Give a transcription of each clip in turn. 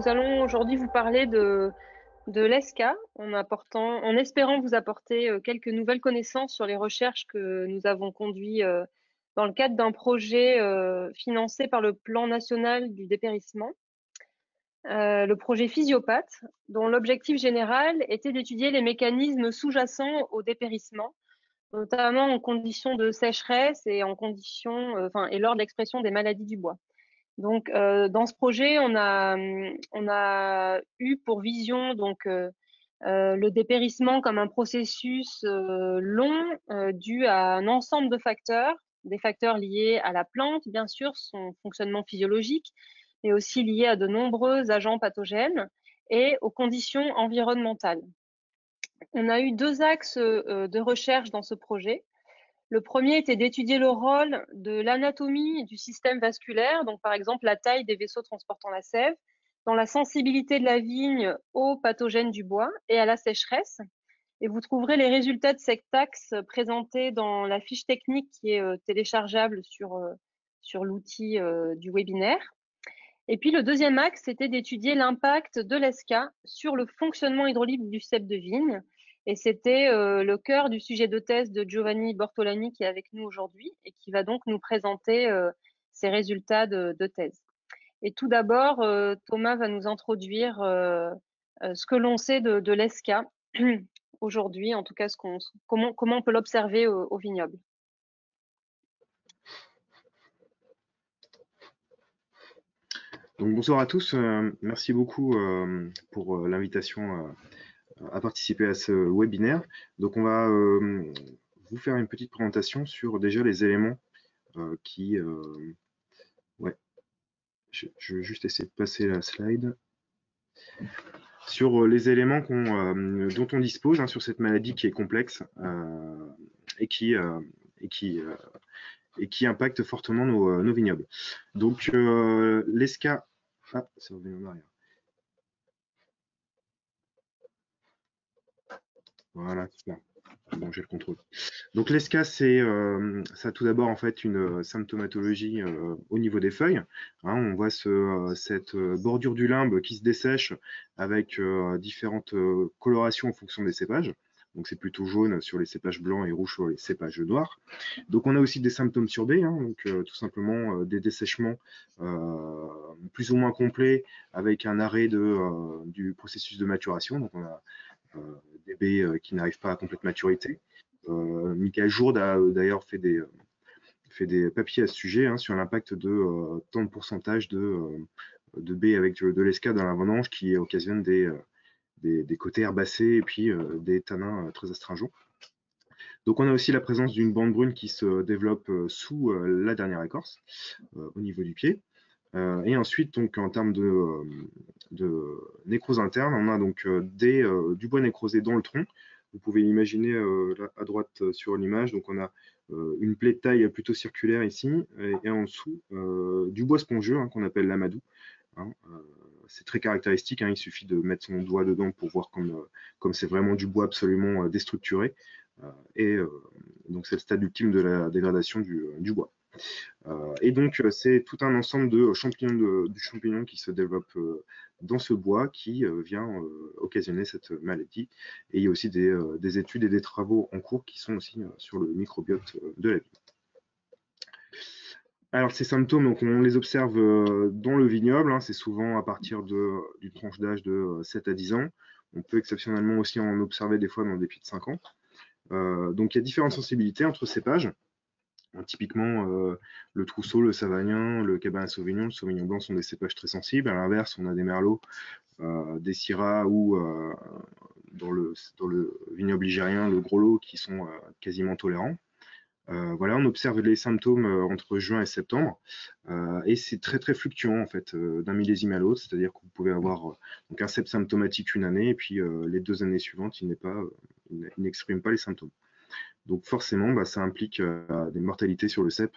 nous allons aujourd'hui vous parler de l'ESCA en espérant vous apporter quelques nouvelles connaissances sur les recherches que nous avons conduites dans le cadre d'un projet financé par le Plan national du dépérissement, le projet Physiopathe, dont l'objectif général était d'étudier les mécanismes sous-jacents au dépérissement, notamment en conditions de sécheresse et et lors de l'expression des maladies du bois. Donc, dans ce projet, on a eu pour vision le dépérissement comme un processus long dû à un ensemble de facteurs, des facteurs liés à la plante, bien sûr, son fonctionnement physiologique, mais aussi liés à de nombreux agents pathogènes et aux conditions environnementales. On a eu deux axes de recherche dans ce projet. Le premier était d'étudier le rôle de l'anatomie du système vasculaire, donc par exemple la taille des vaisseaux transportant la sève, dans la sensibilité de la vigne aux pathogènes du bois et à la sécheresse. Et vous trouverez les résultats de cet axe présentés dans la fiche technique qui est téléchargeable sur l'outil du webinaire. Et puis le deuxième axe, c'était d'étudier l'impact de l'ESCA sur le fonctionnement hydraulique du cep de vigne. Et c'était le cœur du sujet de thèse de Giovanni Bortolani qui est avec nous aujourd'hui et qui va donc nous présenter ses résultats de thèse. Et tout d'abord, Thomas va nous introduire ce que l'on sait de l'ESCA aujourd'hui, en tout cas comment on peut l'observer au vignoble. Donc, bonsoir à tous, merci beaucoup pour l'invitation à participer à ce webinaire. Donc on va vous faire une petite présentation sur déjà les éléments qui... ouais, je vais juste essayer de passer la slide. Sur les éléments dont on dispose sur cette maladie qui est complexe et qui impacte fortement nos vignobles. Donc l'ESCA... Ah, c'est revenu en arrière. Voilà, super. Bon, j'ai le contrôle. Donc l'ESCA, ça a tout d'abord en fait une symptomatologie au niveau des feuilles. On voit cette bordure du limbe qui se dessèche avec différentes colorations en fonction des cépages. Donc c'est plutôt jaune sur les cépages blancs et rouge sur les cépages noirs. Donc on a aussi des symptômes sur B, donc tout simplement des dessèchements plus ou moins complets avec un arrêt du processus de maturation. Donc on a des baies qui n'arrivent pas à complète maturité. Michael Jourde a d'ailleurs fait des papiers à ce sujet sur l'impact de tant de pourcentage de baies avec de l'ESCA dans la vendange qui occasionne des côtés herbacés et puis des tanins très astringents. Donc on a aussi la présence d'une bande brune qui se développe sous la dernière écorce, au niveau du pied. Et ensuite, donc, en termes de nécrose interne, on a donc du bois nécrosé dans le tronc. Vous pouvez imaginer à droite sur l'image, donc on a une plaie de taille plutôt circulaire ici, et en dessous du bois spongieux qu'on appelle l'amadou. C'est très caractéristique, il suffit de mettre son doigt dedans pour voir comme c'est vraiment du bois absolument déstructuré. Et donc c'est le stade ultime de la dégradation du bois. Et donc c'est tout un ensemble de champignons du champignon qui se développe dans ce bois qui vient occasionner cette maladie. Et il y a aussi des études et des travaux en cours qui sont aussi sur le microbiote de la vigne. Alors ces symptômes, donc, on les observe dans le vignoble, c'est souvent à partir d'une tranche d'âge de 7 à 10 ans. On peut exceptionnellement aussi en observer des fois dans des pieds de 5 ans. Donc il y a différentes sensibilités entre cépages. Typiquement, le Trousseau, le Savagnin, le Cabernet Sauvignon, le Sauvignon blanc sont des cépages très sensibles. À l'inverse, on a des Merlots, des Syrah ou dans le vignoble ligérien, le Gros Lot qui sont quasiment tolérants. Voilà, on observe les symptômes entre juin et septembre et c'est très très fluctuant en fait d'un millésime à l'autre, c'est-à-dire que vous pouvez avoir donc un cep symptomatique une année et puis les 2 années suivantes, il n'exprime pas les symptômes. Donc forcément, ça implique des mortalités sur le cep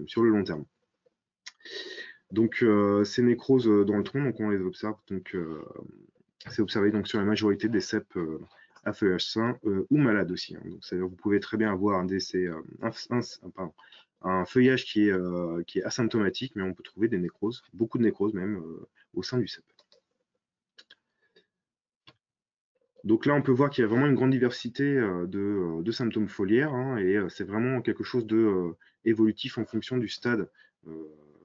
sur le long terme. Donc ces nécroses dans le tronc, donc on les observe. Donc c'est observé donc sur la majorité des ceps à feuillage sain ou malade aussi. Donc c'est-à-dire vous pouvez très bien avoir un feuillage qui est asymptomatique, mais on peut trouver des nécroses, beaucoup de nécroses même au sein du cep. Donc là, on peut voir qu'il y a vraiment une grande diversité de symptômes foliaires, hein, et c'est vraiment quelque chose de évolutif en fonction du stade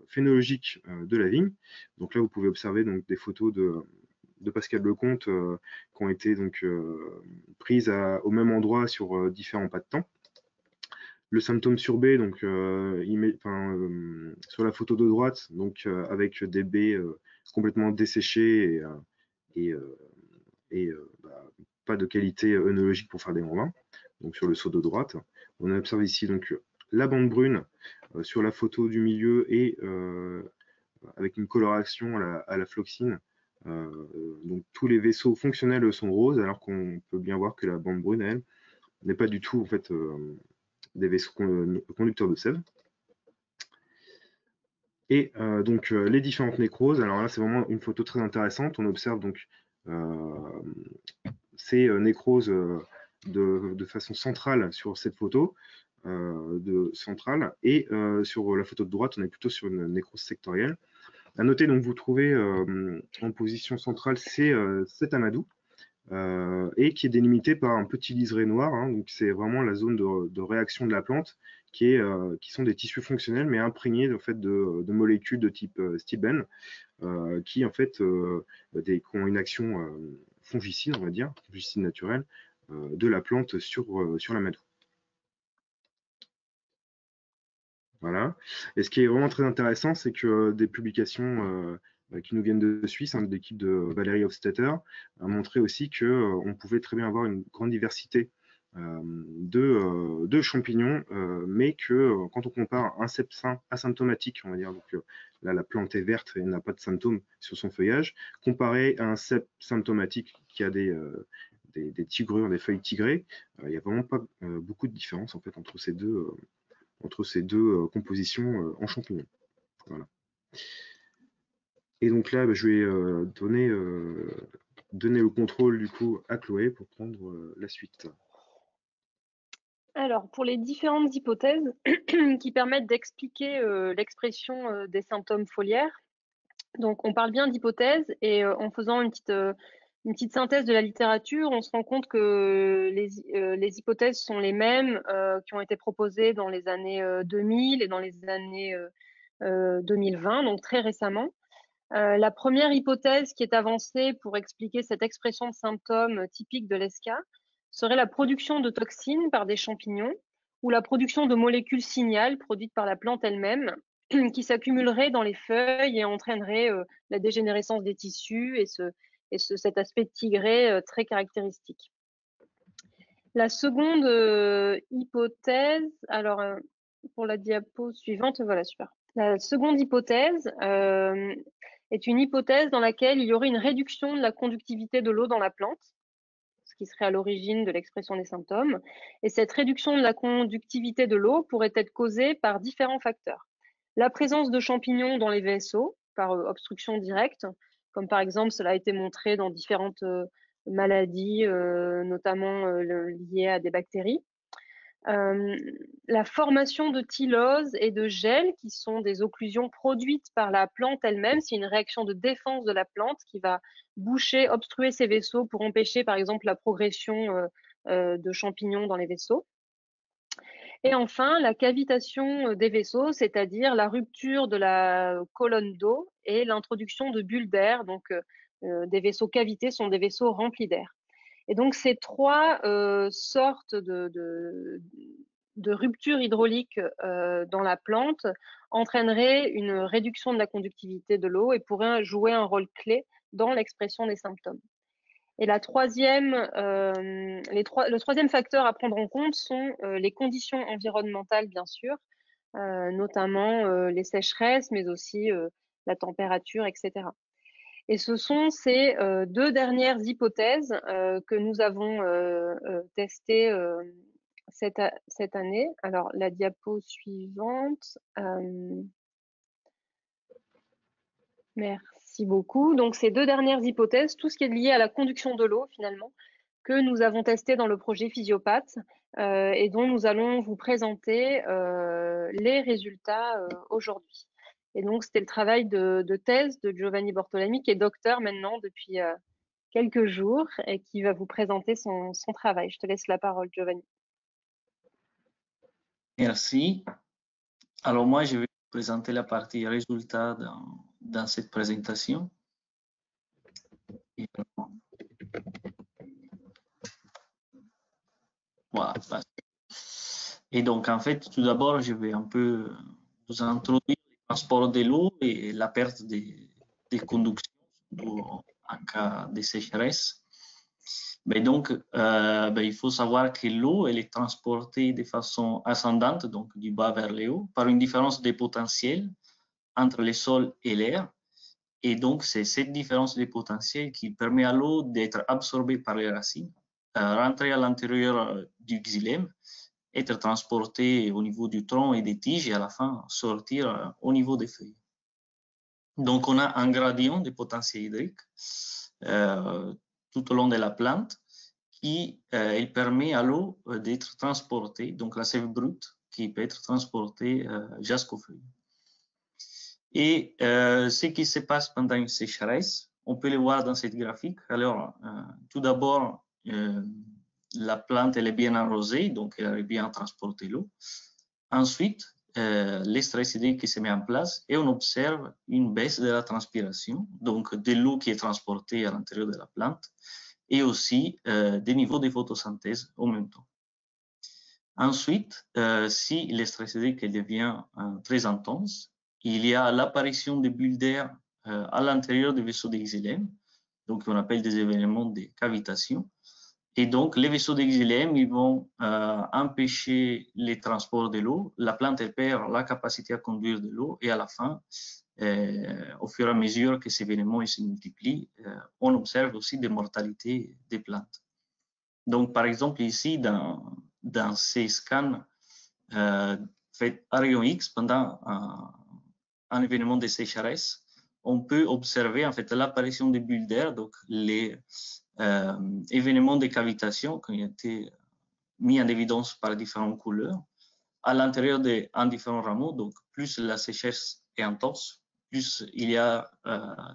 phénologique de la vigne. Donc là, vous pouvez observer donc, des photos de Pascal Lecomte qui ont été donc, prises au même endroit sur différents pas de temps. Le symptôme sur B, donc, sur la photo de droite, donc, avec des baies complètement desséchées et, pas de qualité œnologique pour faire des grands vins. Donc sur le seau de droite, on observe ici donc la bande brune sur la photo du milieu et avec une coloration à la floxine. Donc tous les vaisseaux fonctionnels sont roses, alors qu'on peut bien voir que la bande brune, elle, n'est pas du tout en fait des vaisseaux conducteurs de sève. Et donc les différentes nécroses, alors là c'est vraiment une photo très intéressante. On observe donc ces nécroses de façon centrale sur cette photo, centrale, et sur la photo de droite, on est plutôt sur une nécrose sectorielle. À noter, donc, vous trouvez en position centrale, c'est cet amadou, et qui est délimité par un petit liseré noir, hein, donc c'est vraiment la zone de réaction de la plante, qui sont des tissus fonctionnels, mais imprégnés en fait, de molécules de type stibène, qui en fait qui ont une action fongicide, on va dire, fongicide naturel, de la plante sur l'amadou. Voilà. Et ce qui est vraiment très intéressant, c'est que des publications qui nous viennent de Suisse, hein, de l'équipe de Valérie Hofstetter, a montré aussi qu'on pouvait très bien avoir une grande diversité de champignons, mais que quand on compare un sepsin asymptomatique, on va dire, donc là la plante est verte et n'a pas de symptômes sur son feuillage, comparé à un cep symptomatique qui a des tigrures, des feuilles tigrées, il n'y a vraiment pas beaucoup de différence en fait entre ces deux compositions en champignons. Voilà. Et donc là, je vais donner le contrôle du coup à Chloé pour prendre la suite. Alors, pour les différentes hypothèses qui permettent d'expliquer l'expression des symptômes foliaires, donc on parle bien d'hypothèses et en faisant une petite synthèse de la littérature, on se rend compte que les hypothèses sont les mêmes qui ont été proposées dans les années 2000 et dans les années 2020, donc très récemment. La première hypothèse qui est avancée pour expliquer cette expression de symptômes typique de l'ESCA serait la production de toxines par des champignons ou la production de molécules signales produites par la plante elle-même qui s'accumuleraient dans les feuilles et entraîneraient la dégénérescence des tissus et cet aspect tigré très caractéristique. La seconde hypothèse, alors pour la diapo suivante, voilà, super. La seconde hypothèse est une hypothèse dans laquelle il y aurait une réduction de la conductivité de l'eau dans la plante, ce qui serait à l'origine de l'expression des symptômes. Et cette réduction de la conductivité de l'eau pourrait être causée par différents facteurs. La présence de champignons dans les vaisseaux par obstruction directe, comme par exemple cela a été montré dans différentes maladies, notamment liées à des bactéries. La formation de tylose et de gel, qui sont des occlusions produites par la plante elle-même. C'est une réaction de défense de la plante qui va boucher, obstruer ces vaisseaux pour empêcher, par exemple, la progression de champignons dans les vaisseaux. Et enfin, la cavitation des vaisseaux, c'est-à-dire la rupture de la colonne d'eau et l'introduction de bulles d'air. Donc, des vaisseaux cavités sont des vaisseaux remplis d'air. Et donc, ces trois sortes de rupture hydraulique dans la plante entraînerait une réduction de la conductivité de l'eau et pourrait jouer un rôle clé dans l'expression des symptômes. Et le troisième facteur à prendre en compte sont les conditions environnementales, bien sûr, notamment les sécheresses, mais aussi la température, etc. Et ce sont ces deux dernières hypothèses que nous avons testées cette année. Alors, la diapo suivante. Merci beaucoup. Donc, ces deux dernières hypothèses, tout ce qui est lié à la conduction de l'eau, finalement, que nous avons testé dans le projet Physiopathe et dont nous allons vous présenter les résultats aujourd'hui. Et donc, c'était le travail de thèse de Giovanni Bortolami, qui est docteur maintenant depuis quelques jours et qui va vous présenter son travail. Je te laisse la parole, Giovanni. Merci. Alors moi, je vais vous présenter la partie résultats dans cette présentation. Voilà. Et donc, en fait, tout d'abord, je vais un peu vous introduire le transport de l'eau et la perte des conductions en cas de sécheresse. Mais donc, il faut savoir que l'eau, elle est transportée de façon ascendante, donc du bas vers le haut, par une différence de potentiel entre le sol et l'air. Et donc, c'est cette différence de potentiel qui permet à l'eau d'être absorbée par les racines, rentrer à l'intérieur du xylème, être transportée au niveau du tronc et des tiges et à la fin sortir au niveau des feuilles. Donc, on a un gradient de potentiel hydrique tout au long de la plante qui il permet à l'eau d'être transportée, donc la sève brute qui peut être transportée jusqu'aux feuilles. Et ce qui se passe pendant une sécheresse, on peut le voir dans cette graphique. Alors, tout d'abord, la plante elle est bien arrosée, donc elle arrive bien à transporter l'eau. Ensuite, le stress hydrique qui se met en place et on observe une baisse de la transpiration, donc de l'eau qui est transportée à l'intérieur de la plante et aussi des niveaux de photosynthèse en même temps. Ensuite, si le stress hydrique devient très intense, il y a l'apparition de bulles d'air à l'intérieur des vaisseaux de xylème, donc on appelle des événements de cavitation. Et donc, les vaisseaux de xylème, ils vont empêcher les transports de l'eau. La plante elle perd la capacité à conduire de l'eau et à la fin, au fur et à mesure que ces événements se multiplient, on observe aussi des mortalités des plantes. Donc, par exemple, ici, dans ces scans faits à rayon X pendant un événement de sécheresse, on peut observer en fait l'apparition des bulles d'air, donc les événements de cavitation qui ont été mis en évidence par différentes couleurs à l'intérieur d'un différent rameau. Donc, plus la sécheresse est intense, plus il y a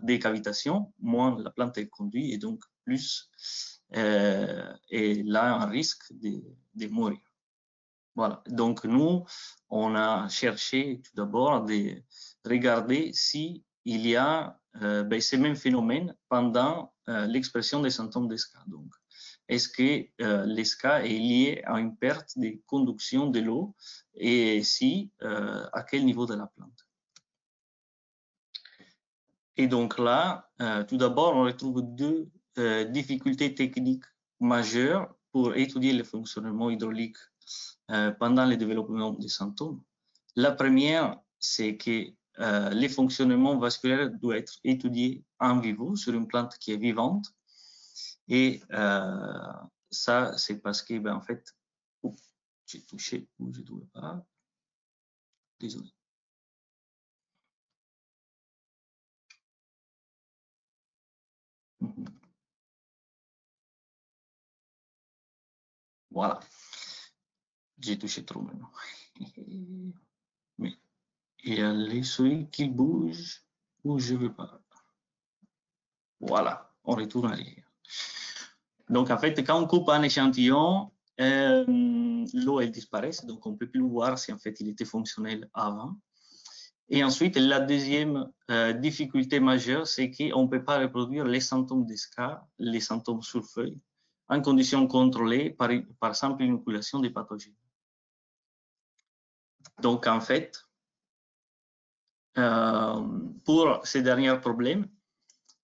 des cavitations, moins la plante est conduite et donc plus elle a un risque de mourir. Voilà. Donc, nous, on a cherché tout d'abord de regarder si il y a ces mêmes phénomènes pendant l'expression des symptômes d'ESCA. Donc, est-ce que l'ESCA est lié à une perte de conduction de l'eau et si, à quel niveau de la plante? Et donc là, tout d'abord, on retrouve deux difficultés techniques majeures pour étudier le fonctionnement hydraulique pendant le développement des symptômes. La première, c'est que le fonctionnement vasculaire doit être étudié en vivo sur une plante qui est vivante. Et ça, c'est parce que, en fait, j'ai touché où je ne dois pas. Désolé. Voilà. J'ai touché trop maintenant. Mais il y a les souris qui bougent où je ne veux pas. Voilà, on retourne à l'arrière. Donc, en fait, quand on coupe un échantillon, l'eau, elle disparaît. Donc, on ne peut plus voir si, en fait, il était fonctionnel avant. Et ensuite, la deuxième difficulté majeure, c'est qu'on ne peut pas reproduire les symptômes d'ESCA, les symptômes sur feuille, en conditions contrôlées par simple inoculation des pathogènes. Donc, en fait, pour ces derniers problèmes,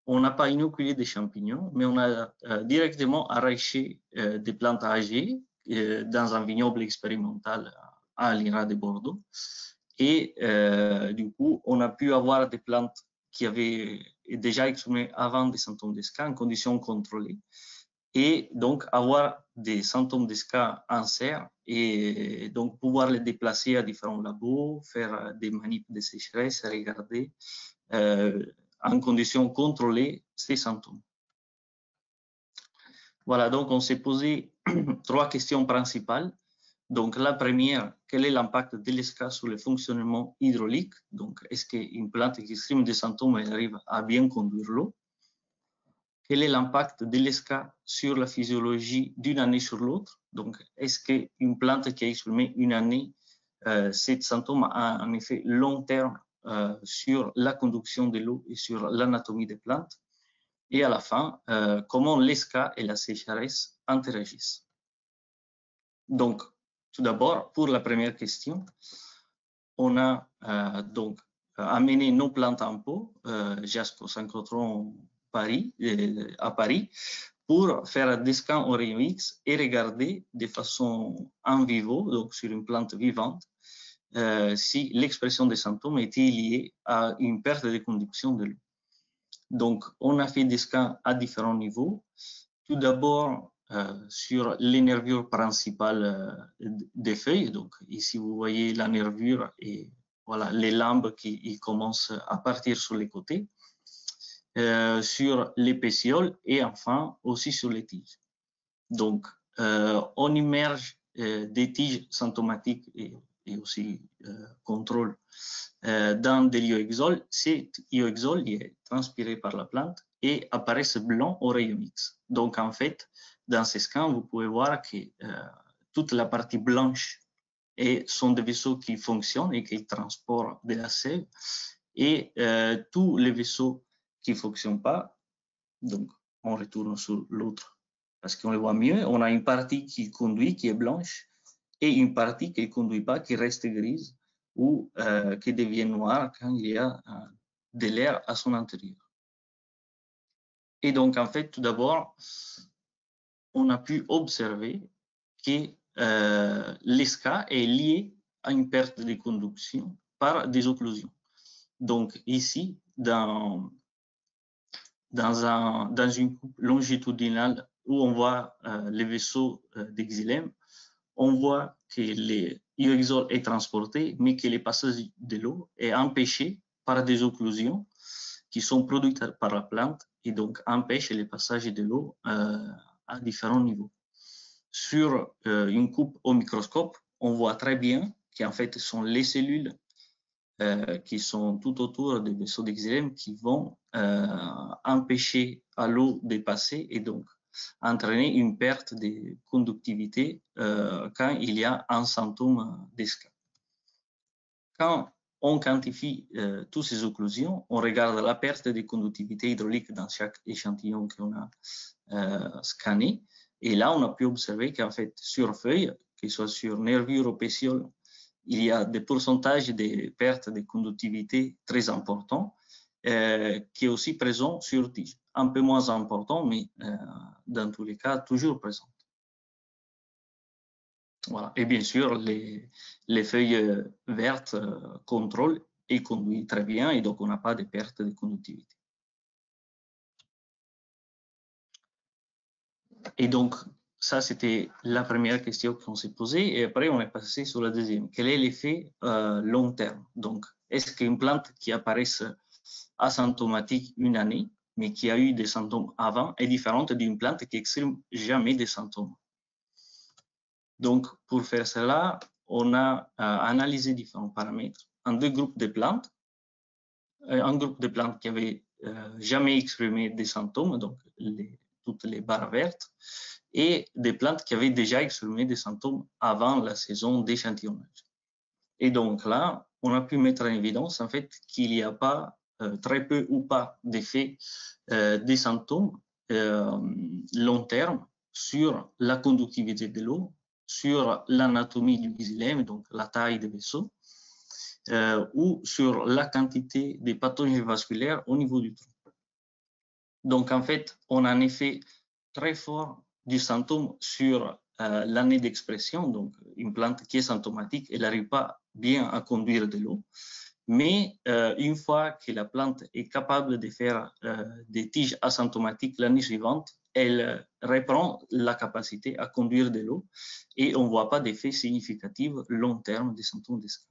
on n'a pas inoculé des champignons, mais on a directement arraché des plantes âgées dans un vignoble expérimental à l'INRA de Bordeaux. Et du coup, on a pu avoir des plantes qui avaient déjà exprimé avant des symptômes d'ESCA en conditions contrôlées. Et donc, avoir des symptômes d'ESCA en serre et donc pouvoir les déplacer à différents labos, faire des manips de sécheresse, regarder en conditions contrôlées ces symptômes. Voilà, donc on s'est posé trois questions principales. Donc la première, quel est l'impact de l'ESCA sur le fonctionnement hydraulique? Donc est-ce qu'une plante qui exprime des symptômes arrive à bien conduire l'eau? quel est l'impact de l'ESCA sur la physiologie d'une année sur l'autre. Donc, est-ce qu'une plante qui a exprimé une année, ces symptômes a un effet long terme sur la conduction de l'eau et sur l'anatomie des plantes? Et à la fin, comment l'ESCA et la sécheresse interagissent. Donc, tout d'abord, pour la première question, on a donc amené nos plantes en pot jusqu'au synchrotron à Paris pour faire des scans en rayon X et regarder de façon en vivo, donc sur une plante vivante, si l'expression des symptômes était liée à une perte de conduction de l'eau. Donc, on a fait des scans à différents niveaux. Tout d'abord, sur les nervures principales des feuilles. Donc, ici, vous voyez la nervure et voilà, les limbes qui commencent à partir sur les côtés. Sur les pétioles et enfin aussi sur les tiges. Donc, on immerge des tiges symptomatiques et aussi contrôle dans des ioxols. Cet ioxol est transpiré par la plante et apparaissent blancs au rayon X. Donc, en fait, dans ces scans, vous pouvez voir que toute la partie blanche sont des vaisseaux qui fonctionnent et qui transportent de la sève. Et tous les vaisseaux qui ne fonctionnent pas, donc on retourne sur l'autre parce qu'on le voit mieux. On a une partie qui conduit, qui est blanche, et une partie qui ne conduit pas, qui reste grise ou qui devient noire quand il y a de l'air à son intérieur. Et donc, en fait, tout d'abord, on a pu observer que l'ESCA est lié à une perte de conduction par des occlusions. Donc, ici, dans une coupe longitudinale où on voit les vaisseaux d'exilème, on voit que l'ioxole est transporté, mais que le passage de l'eau est empêché par des occlusions qui sont produites par la plante et donc empêchent le passage de l'eau à différents niveaux. Sur une coupe au microscope, on voit très bien qu'en fait, ce sont les cellules qui sont tout autour des vaisseaux d'exilème qui vont empêcher à l'eau de passer et donc entraîner une perte de conductivité quand il y a un symptôme d'ESCA. Quand on quantifie toutes ces occlusions, on regarde la perte de conductivité hydraulique dans chaque échantillon qu'on a scanné. Et là, on a pu observer qu'en fait, sur feuille, que ce soit sur nervures ou pétioles, il y a des pourcentages de pertes de conductivité très importants qui est aussi présent sur tige. Un peu moins important, mais dans tous les cas, toujours présent. Voilà. Et bien sûr, les feuilles vertes contrôlent et conduisent très bien, et donc on n'a pas de perte de conductivité. Et donc, ça, c'était la première question qu'on s'est posée. Et après, on est passé sur la deuxième. Quel est l'effet long terme? Donc, est-ce qu'une plante qui apparaît asymptomatique une année, mais qui a eu des symptômes avant, est différente d'une plante qui n'exprime jamais des symptômes? Donc, pour faire cela, on a analysé différents paramètres en deux groupes de plantes. Un groupe de plantes qui n'avaient jamais exprimé des symptômes, donc toutes les barres vertes, et des plantes qui avaient déjà exprimé des symptômes avant la saison d'échantillonnage. Et donc là, on a pu mettre en évidence en fait qu'il n'y a pas très peu ou pas d'effet des symptômes long terme sur la conductivité de l'eau, sur l'anatomie du xylème, donc la taille des vaisseaux, ou sur la quantité des pathologies vasculaires au niveau du tronc. Donc en fait, on a un effet très fort du symptôme sur l'année d'expression, donc une plante qui est symptomatique, elle n'arrive pas bien à conduire de l'eau, mais une fois que la plante est capable de faire des tiges asymptomatiques l'année suivante, elle reprend la capacité à conduire de l'eau et on ne voit pas d'effet significatif long terme des symptômes d'ESCA.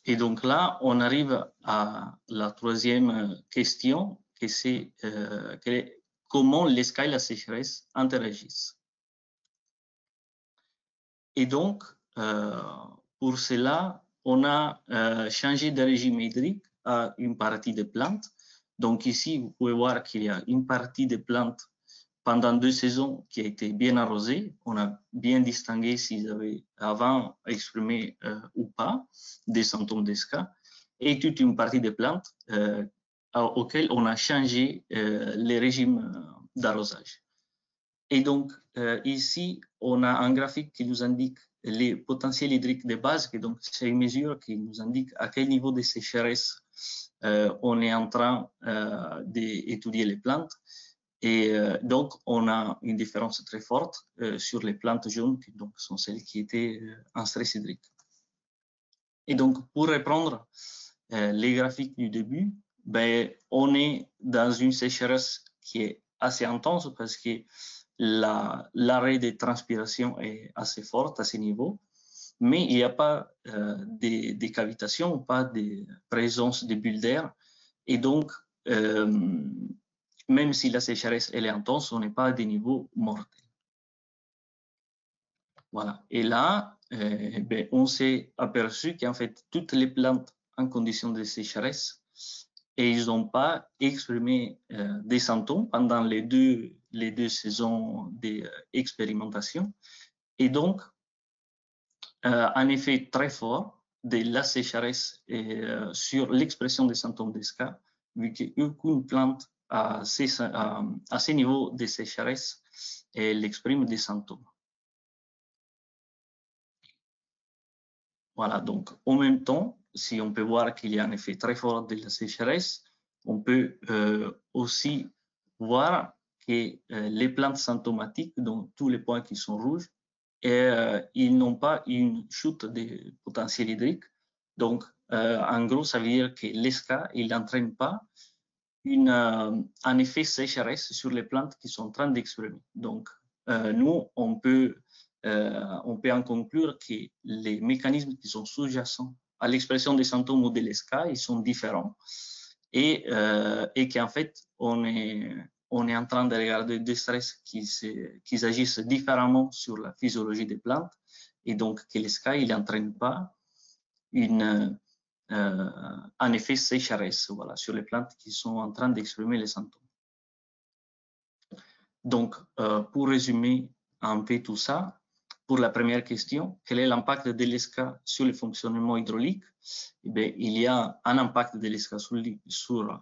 Et donc là, on arrive à la troisième question, que c'est comment l'ESCA et la sécheresse interagissent. Et donc, pour cela, on a changé de régime hydrique à une partie des plantes. Donc ici, vous pouvez voir qu'il y a une partie des plantes pendant 2 saisons qui a été bien arrosée. On a bien distingué s'ils avaient avant exprimé ou pas des symptômes d'ESCA, et toute une partie des plantes auxquelles on a changé les régimes d'arrosage. Et donc ici, on a un graphique qui nous indique les potentiels hydriques de base, et donc c'est une mesure qui nous indique à quel niveau de sécheresse on est en train d'étudier les plantes. Et donc, on a une différence très forte sur les plantes jaunes, qui donc sont celles qui étaient en stress hydrique. Et donc, pour reprendre les graphiques du début, ben, on est dans une sécheresse qui est assez intense parce que l'arrêt de transpiration est assez fort à ce niveau, mais il n'y a pas de cavitation, pas de présence de bulles d'air. Et donc, même si la sécheresse elle est intense, on n'est pas à des niveaux mortels. Voilà. Et là, ben, on s'est aperçu qu'en fait, toutes les plantes en condition de sécheresse, et ils n'ont pas exprimé des symptômes pendant les deux saisons d'expérimentation. Et donc, un effet très fort de la sécheresse sur l'expression des symptômes d'ESCA, vu qu'aucune plante à ces niveaux de sécheresse, elle exprime des symptômes. Voilà, donc en même temps, si on peut voir qu'il y a un effet très fort de la sécheresse, on peut aussi voir que les plantes symptomatiques, donc tous les points qui sont rouges, ils n'ont pas une chute de potentiel hydrique. Donc, en gros, ça veut dire que l'ESCA, il n'entraîne pas un effet sécheresse sur les plantes qui sont en train d'exprimer. Donc, nous, on peut en conclure que les mécanismes qui sont sous-jacents à l'expression des symptômes ou de l'ESCA, ils sont différents et qu'en fait, on est en train de regarder des stress qui agissent différemment sur la physiologie des plantes et donc que l'ESCA, il n'entraîne pas un effet sécheresse, voilà, sur les plantes qui sont en train d'exprimer les symptômes. Donc, pour résumer un peu tout ça, pour la première question, quel est l'impact de l'ESCA sur le fonctionnement hydraulique? Eh bien, il y a un impact de l'ESCA sur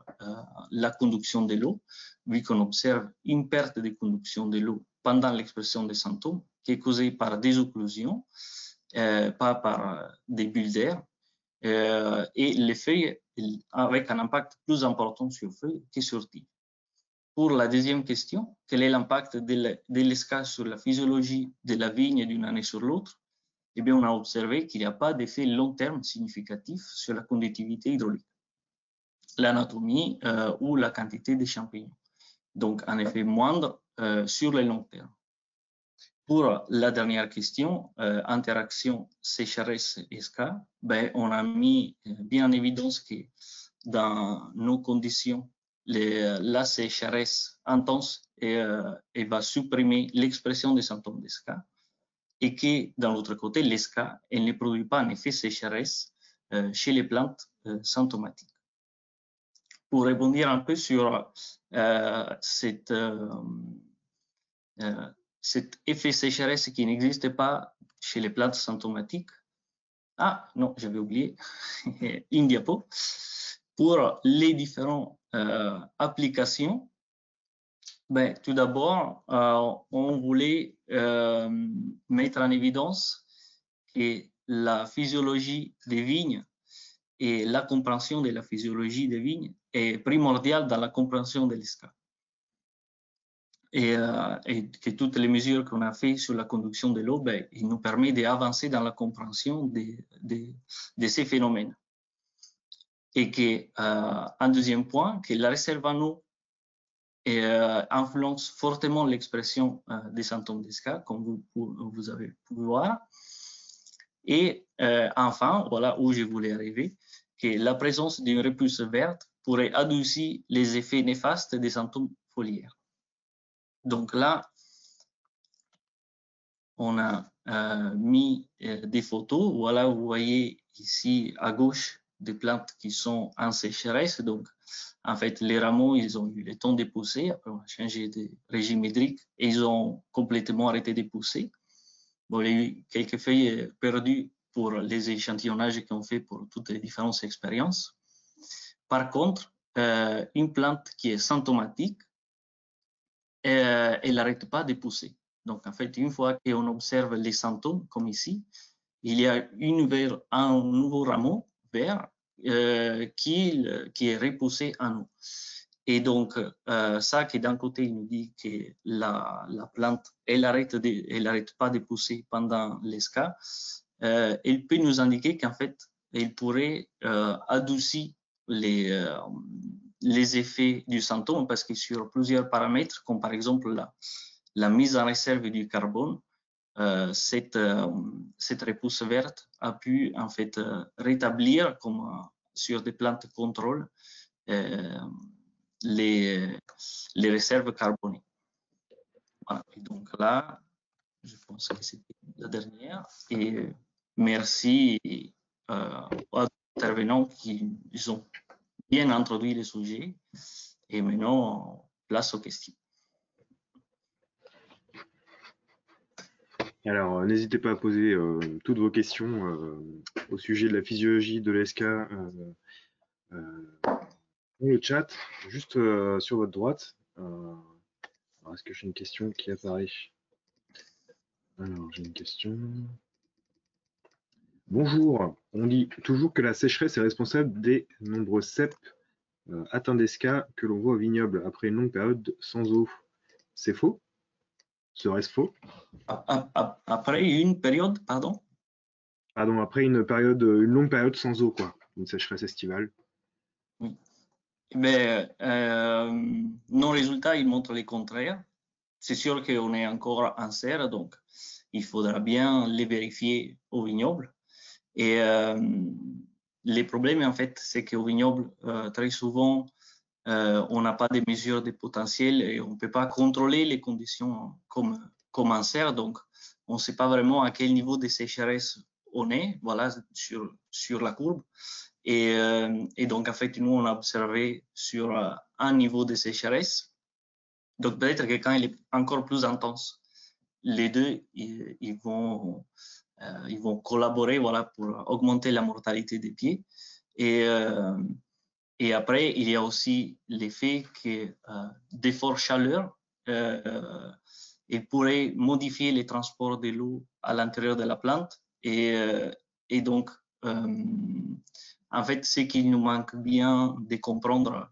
la conduction de l'eau, vu qu'on observe une perte de conduction de l'eau pendant l'expression des symptômes, qui est causée par des occlusions, pas par des bulles d'air, et les feuilles avec un impact plus important sur feuilles que sur tige. Pour la deuxième question, quel est l'impact de l'ESCA sur la physiologie de la vigne d'une année sur l'autre? Eh bien, on a observé qu'il n'y a pas d'effet long terme significatif sur la conductivité hydraulique, l'anatomie ou la quantité de champignons. Donc, un effet moindre sur le long terme. Pour la dernière question, interaction sécheresse-ESCA, ben, on a mis bien en évidence que dans nos conditions, la sécheresse intense va supprimer l'expression des symptômes d'ESCA et que, d'un autre côté, l'ESCA ne produit pas un effet sécheresse chez les plantes symptomatiques. Pour rebondir un peu sur cet effet sécheresse qui n'existe pas chez les plantes symptomatiques. Ah non, j'avais oublié une diapo. Pour les différentes applications, ben, tout d'abord, on voulait mettre en évidence que la physiologie des vignes et la compréhension de la physiologie des vignes est primordiale dans la compréhension de l'ESCA. Et que toutes les mesures qu'on a faites sur la conduction de l'eau, ben, ils nous permettent d'avancer dans la compréhension de ces phénomènes. Et que, un deuxième point, que la réserve en eau influence fortement l'expression des symptômes d'ESCA, comme vous avez pu voir. Et enfin, voilà où je voulais arriver, que la présence d'une repousse verte pourrait adoucir les effets néfastes des symptômes foliaires. Donc là, on a mis des photos. Voilà, vous voyez ici à gauche des plantes qui sont en sécheresse. Donc, en fait, les rameaux, ils ont eu le temps de pousser. Après, on a changé de régime hydrique et ils ont complètement arrêté de pousser. Bon, il y a eu quelques feuilles perdues pour les échantillonnages qu'on fait pour toutes les différentes expériences. Par contre, une plante qui est symptomatique, elle n'arrête pas de pousser. Donc, en fait, une fois qu'on observe les symptômes, comme ici, il y a un nouveau rameau vert qui est repoussé en eau. Et donc, ça qui d'un côté, il nous dit que la plante, elle arrête pas de pousser pendant l'ESCA, elle peut nous indiquer qu'en fait, elle pourrait adoucir les effets du symptôme parce que sur plusieurs paramètres, comme par exemple la mise en réserve du carbone, cette repousse verte a pu en fait rétablir, comme sur des plantes de contrôle, les réserves carbonées. Voilà. Et donc là, je pense que c'était la dernière. Et merci aux intervenants qui ont bien introduit le sujet. Et maintenant, place aux questions. Alors, n'hésitez pas à poser toutes vos questions au sujet de la physiologie de l'ESK dans le chat, juste sur votre droite. Est-ce que j'ai une question qui apparaît? Alors, j'ai une question. Bonjour, on dit toujours que la sécheresse est responsable des nombreux cèpes atteints d'ESK que l'on voit au vignoble après une longue période sans eau. C'est faux? Serait-ce faux? Après une période, pardon? Pardon, après une longue période sans eau, quoi, une sécheresse estivale. Oui. Mais nos résultats, ils montrent le contraire. C'est sûr qu'on est encore en serre, donc il faudra bien les vérifier au vignoble. Et les problèmes, en fait, c'est qu'au vignoble, très souvent, on n'a pas de mesures de potentiel et on ne peut pas contrôler les conditions comme en serre. Donc, on ne sait pas vraiment à quel niveau de sécheresse on est, voilà, sur la courbe. Et donc, en fait, nous, on a observé sur un niveau de sécheresse. Donc, peut-être que quand il est encore plus intense, les deux, ils vont collaborer, voilà, pour augmenter la mortalité des pieds. Et après, il y a aussi l'effet que des fortes chaleurs pourraient modifier les transports de l'eau à l'intérieur de la plante. Et donc, en fait, ce qu'il nous manque bien de comprendre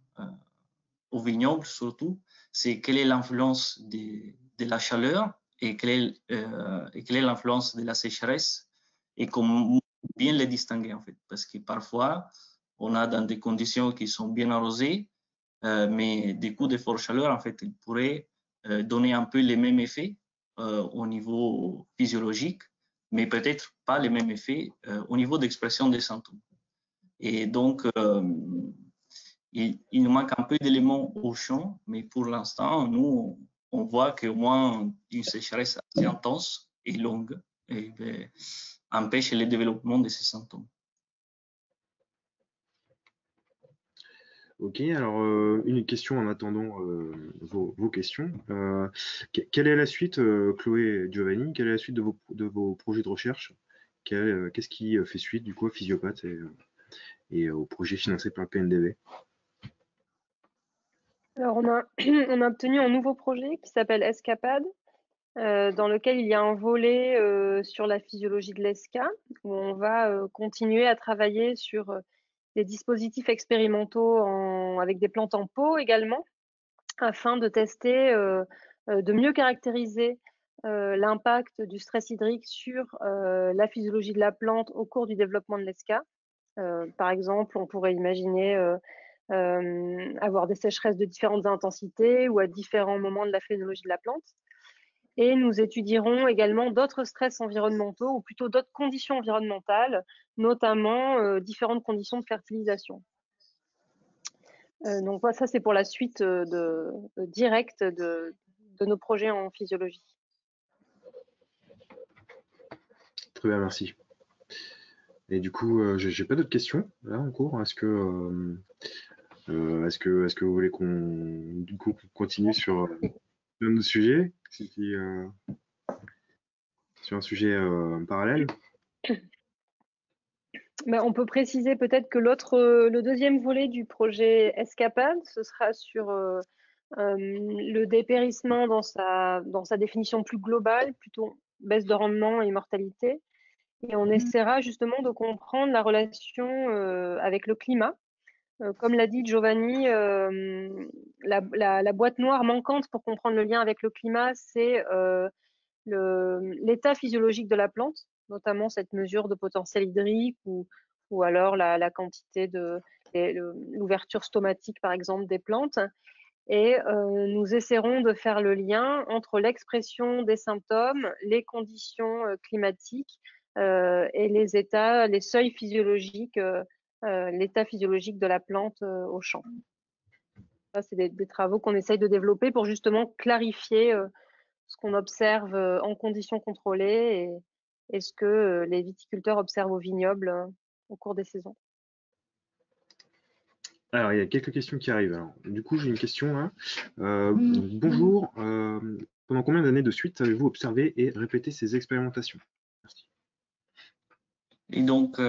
au vignoble surtout, c'est quelle est l'influence de la chaleur et quelle est l'influence de la sécheresse et comment bien les distinguer en fait. Parce que parfois, on a dans des conditions qui sont bien arrosées, mais des coups de forte chaleur, en fait, ils pourraient donner un peu les mêmes effets au niveau physiologique, mais peut-être pas les mêmes effets au niveau d'expression des symptômes. Et donc, il nous manque un peu d'éléments au champ, mais pour l'instant, nous, on voit qu'au moins une sécheresse assez intense et longue empêche le développement de ces symptômes. Ok, alors une question en attendant vos questions. Quelle est la suite, Chloé et Giovanni, quelle est la suite de vos projets de recherche? Qu'est-ce qui fait suite du coup à Physiopathe et au projet financé par le PNDV? Alors, on a obtenu un nouveau projet qui s'appelle Escapade, dans lequel il y a un volet sur la physiologie de l'ESCA, où on va continuer à travailler sur des dispositifs expérimentaux avec des plantes en pot également, afin de tester, de mieux caractériser l'impact du stress hydrique sur la physiologie de la plante au cours du développement de l'ESCA. Par exemple, on pourrait imaginer avoir des sécheresses de différentes intensités ou à différents moments de la phénologie de la plante. Et nous étudierons également d'autres stress environnementaux ou plutôt d'autres conditions environnementales, notamment différentes conditions de fertilisation. Donc voilà, ça c'est pour la suite directe de nos projets en physiologie. Très bien, merci. Et du coup, j'ai pas d'autres questions là en cours. Est-ce que vous voulez qu'on du coup continue sur un autre sujet, sur un sujet parallèle? Ben, on peut préciser peut-être que le deuxième volet du projet Escapade, ce sera sur le dépérissement dans sa définition plus globale, plutôt baisse de rendement et mortalité. Et on essaiera justement de comprendre la relation avec le climat. Comme l'a dit Giovanni, la boîte noire manquante pour comprendre le lien avec le climat, c'est l'état physiologique de la plante, notamment cette mesure de potentiel hydrique ou alors la quantité l'ouverture stomatique, par exemple, des plantes. Et nous essaierons de faire le lien entre l'expression des symptômes, les conditions climatiques et les seuils physiologiques, l'état physiologique de la plante au champ. Ça, c'est des travaux qu'on essaye de développer pour justement clarifier ce qu'on observe en conditions contrôlées et ce que les viticulteurs observent au vignoble au cours des saisons. Alors, il y a quelques questions qui arrivent. Alors, du coup, j'ai une question là. Donc, bonjour. Pendant combien d'années de suite avez-vous observé et répété ces expérimentations? Merci. Et donc,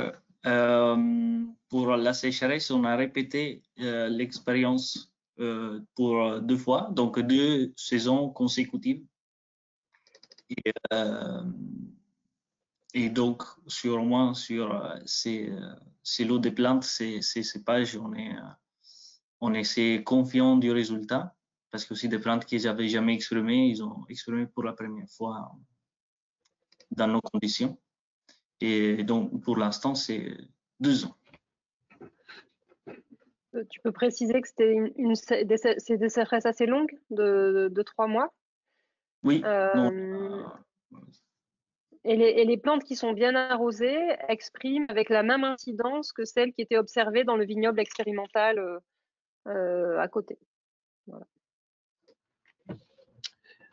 pour la sécheresse, on a répété l'expérience pour 2 fois, donc 2 saisons consécutives. Et donc, sur ces lots de plantes, ces cépages, on est assez confiant du résultat, parce que aussi des plantes qu'ils n'avaient jamais exprimées, ils ont exprimé pour la première fois dans nos conditions. Et donc, pour l'instant, c'est 2 ans. Tu peux préciser que c'était des sécheresses assez longues, de 3 mois. Oui. Et les plantes qui sont bien arrosées expriment avec la même incidence que celles qui étaient observées dans le vignoble expérimental à côté. Voilà.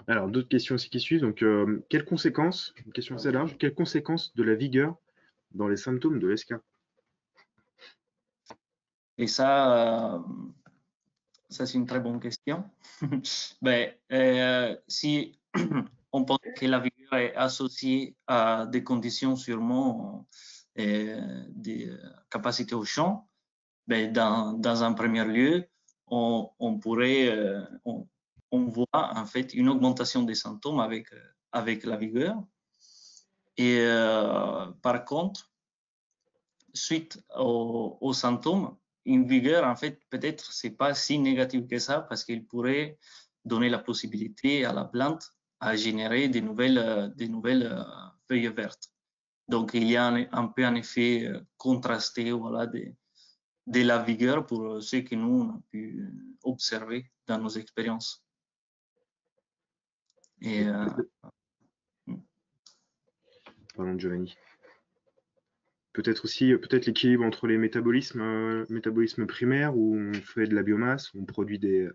Alors, d'autres questions aussi qui suivent. Donc, quelles conséquences, une question assez large, quelles conséquences de la vigueur dans les symptômes de l'ESCA? Et ça c'est une très bonne question. Si on pense que la vigueur est associée à des conditions sûrement des capacités au champ, dans un premier lieu, on pourrait, on voit en fait une augmentation des symptômes avec la vigueur. Et par contre, suite aux symptômes, une vigueur, en fait, peut-être c'est pas si négatif que ça parce qu'il pourrait donner la possibilité à la plante à générer des nouvelles feuilles vertes. Donc, il y a un peu un effet contrasté, voilà, de la vigueur pour ce que nous on a pu observer dans nos expériences. Et Pardon, Giovanni. Peut-être aussi l'équilibre entre les métabolismes primaires où on fait de la biomasse, où on produit des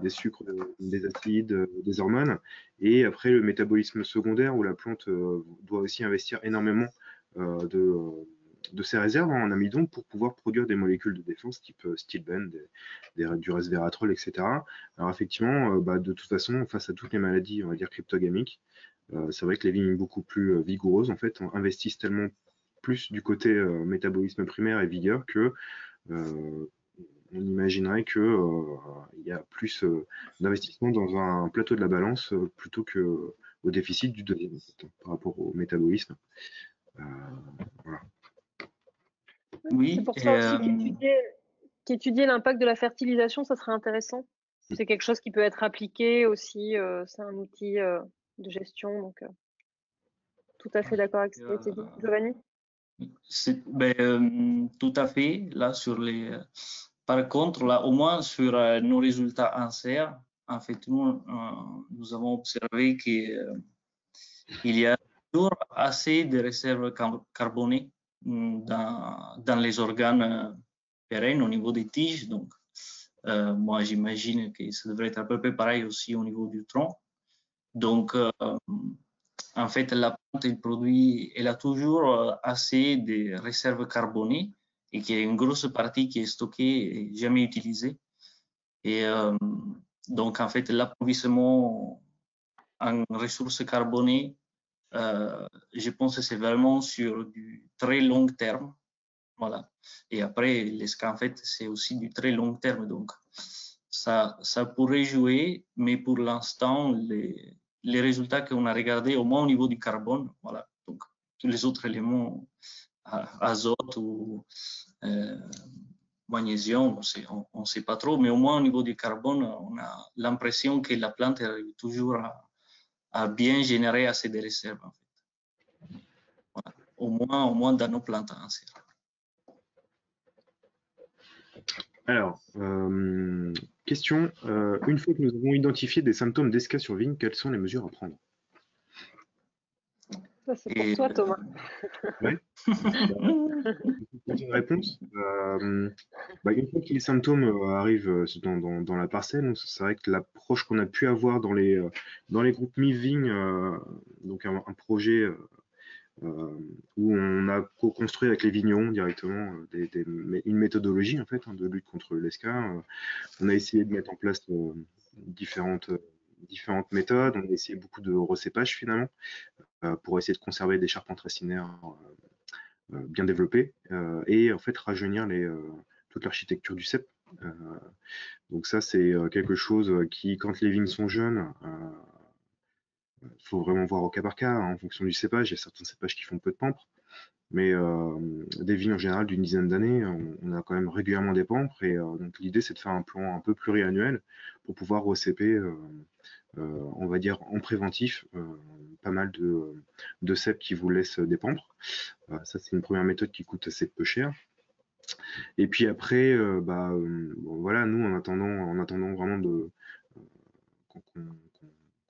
sucres, des acides, des hormones, et après le métabolisme secondaire où la plante doit aussi investir énormément de ses réserves en amidon pour pouvoir produire des molécules de défense type stilbène, du resveratrol, etc. Alors effectivement, de toute façon, face à toutes les maladies, on va dire cryptogamiques, c'est vrai que les vignes beaucoup plus vigoureuses en fait investissent tellement plus du côté métabolisme primaire et vigueur que on imaginerait que il y a plus d'investissement dans un plateau de la balance plutôt que au déficit du deuxième en fait, par rapport au métabolisme. Voilà. oui. C'est pour ça aussi qu'étudier l'impact de la fertilisation, ça serait intéressant. C'est quelque chose qui peut être appliqué aussi. C'est un outil de gestion, donc tout à fait d'accord avec ce qui a été dit. Giovanni? Tout à fait. Là, par contre, là, au moins sur nos résultats en serre, en fait, nous avons observé qu'il y a toujours assez de réserves carbonées dans les organes pérennes au niveau des tiges. Donc, moi, j'imagine que ça devrait être à peu près pareil aussi au niveau du tronc. Donc, en fait, la plante elle a toujours assez de réserves carbonées et qu'il y a une grosse partie qui est stockée et jamais utilisée. Et donc, en fait, l'approvisionnement en ressources carbonées, je pense que c'est vraiment sur du très long terme. Voilà. Et après, l'ESCA, en fait, c'est aussi du très long terme. Donc, ça pourrait jouer, mais pour l'instant, les résultats qu'on a regardés, au moins au niveau du carbone, voilà. Donc, tous les autres éléments, azote ou magnésium, on ne sait pas trop, mais au moins au niveau du carbone, on a l'impression que la plante arrive toujours à bien générer assez de réserves. En fait. Voilà. Au moins dans nos plantes en serre. Alors, question, une fois que nous avons identifié des symptômes d'ESCA sur vigne, quelles sont les mesures à prendre? Ça, c'est pour toi, Thomas. Ouais. Une réponse. Une fois que les symptômes arrivent dans la parcelle, c'est vrai que l'approche qu'on a pu avoir dans les groupes mi-vigne, donc un projet où on a co-construit avec les vignerons directement une méthodologie en fait de lutte contre l'ESCA. On a essayé de mettre en place différentes méthodes. On a essayé beaucoup de recépage finalement pour essayer de conserver des charpentes racinaires bien développées et en fait rajeunir toute l'architecture du cep. Donc ça c'est quelque chose qui, quand les vignes sont jeunes, faut vraiment voir au cas par cas, hein, en fonction du cépage. Il y a certains cépages qui font peu de pampres, mais des vignes en général d'une dizaine d'années, on a quand même régulièrement des pampres. Et donc l'idée, c'est de faire un plan un peu pluriannuel pour pouvoir recéper, on va dire en préventif, pas mal de cèpes qui vous laissent des pampres. Ça, c'est une première méthode qui coûte assez peu cher. Et puis après, bon, voilà, nous, en attendant vraiment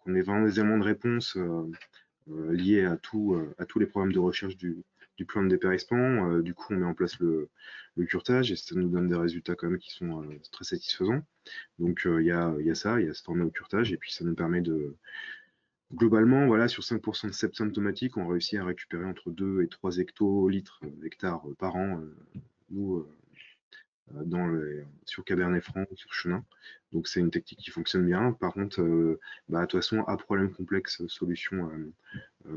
qu'on ait vraiment des éléments de réponse liés à tous les problèmes de recherche du plan de dépérissement. Du coup, on met en place le curtage et ça nous donne des résultats quand même qui sont très satisfaisants. Donc, il y a ça, il y a se former au curtage et puis ça nous permet de globalement, voilà, sur 5% de cep symptomatiques, on réussit à récupérer entre 2 et 3 hectolitres hectares par an, nous, sur Cabernet Franc ou sur Chenin. Donc c'est une technique qui fonctionne bien. Par contre, de toute façon, à problème complexe, solution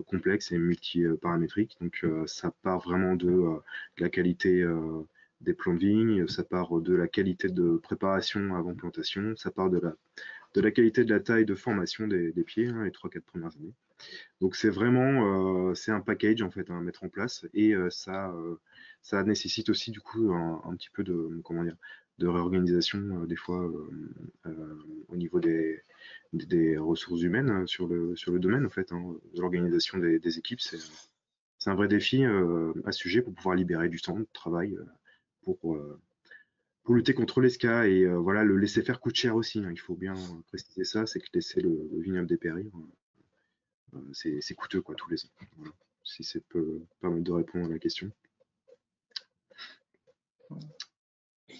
complexe et multiparamétrique. Donc ça part vraiment de la qualité des plants de vigne, ça part de la qualité de préparation avant plantation, ça part de la qualité de la taille de formation des pieds, hein, les 3-4 premières années. Donc c'est vraiment c'est un package en fait à mettre en place et ça nécessite aussi du coup un petit peu de réorganisation des fois au niveau des ressources humaines sur le domaine en fait, hein, de l'organisation des équipes. C'est un vrai défi à ce sujet pour pouvoir libérer du temps de travail pour lutter contre l'ESCA. Et voilà, le laisser faire coûte cher aussi, hein, il faut bien préciser ça, c'est que laisser le vignoble dépérir, c'est coûteux quoi, tous les ans. Voilà. Si ça peut permettre de répondre à la question.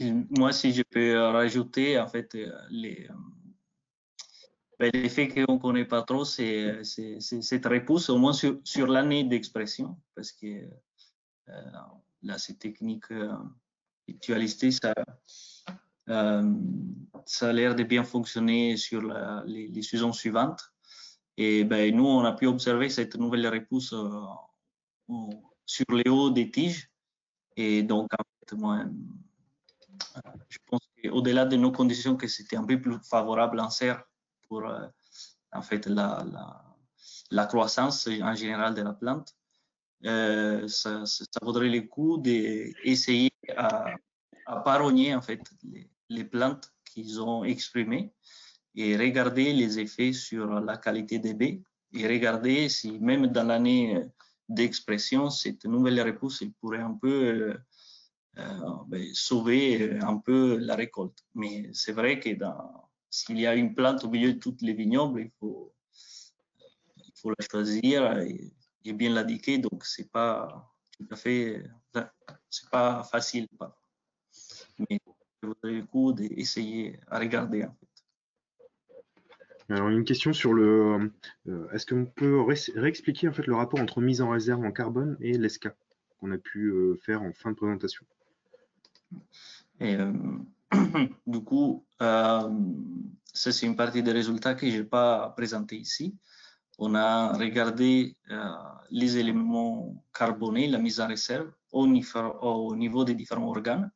Et moi, si je peux rajouter, en fait, l'effet qu'on ne connaît pas trop, c'est cette repousse, au moins sur l'année d'expression, parce que là, ces techniques mutualisées, ça a l'air de bien fonctionner sur les saisons suivantes. Et nous, on a pu observer cette nouvelle repousse sur les hauts des tiges. Et donc, en fait, moi, je pense qu'au-delà de nos conditions, que c'était un peu plus favorable en serre pour en fait, la croissance en général de la plante, ça vaudrait le coup d'essayer à parogner en fait, les plantes qu'ils ont exprimées et regarder les effets sur la qualité des baies et regarder si même dans l'année d'expression, cette nouvelle repousse pourrait un peu sauver un peu la récolte. Mais c'est vrai que s'il y a une plante au milieu de toutes les vignobles, il faut la choisir et bien l'indiquer. Donc, c'est pas tout à fait, c'est pas facile. Mais ça vaudrait le coup d'essayer à regarder. En fait. Alors, une question sur le. Est-ce qu'on peut réexpliquer en fait le rapport entre mise en réserve en carbone et l'ESCA qu'on a pu faire en fin de présentation? Et, du coup, ça c'est une partie des résultats que je n'ai pas présenté ici. On a regardé les éléments carbonés, la mise en réserve au niveau des différents organes,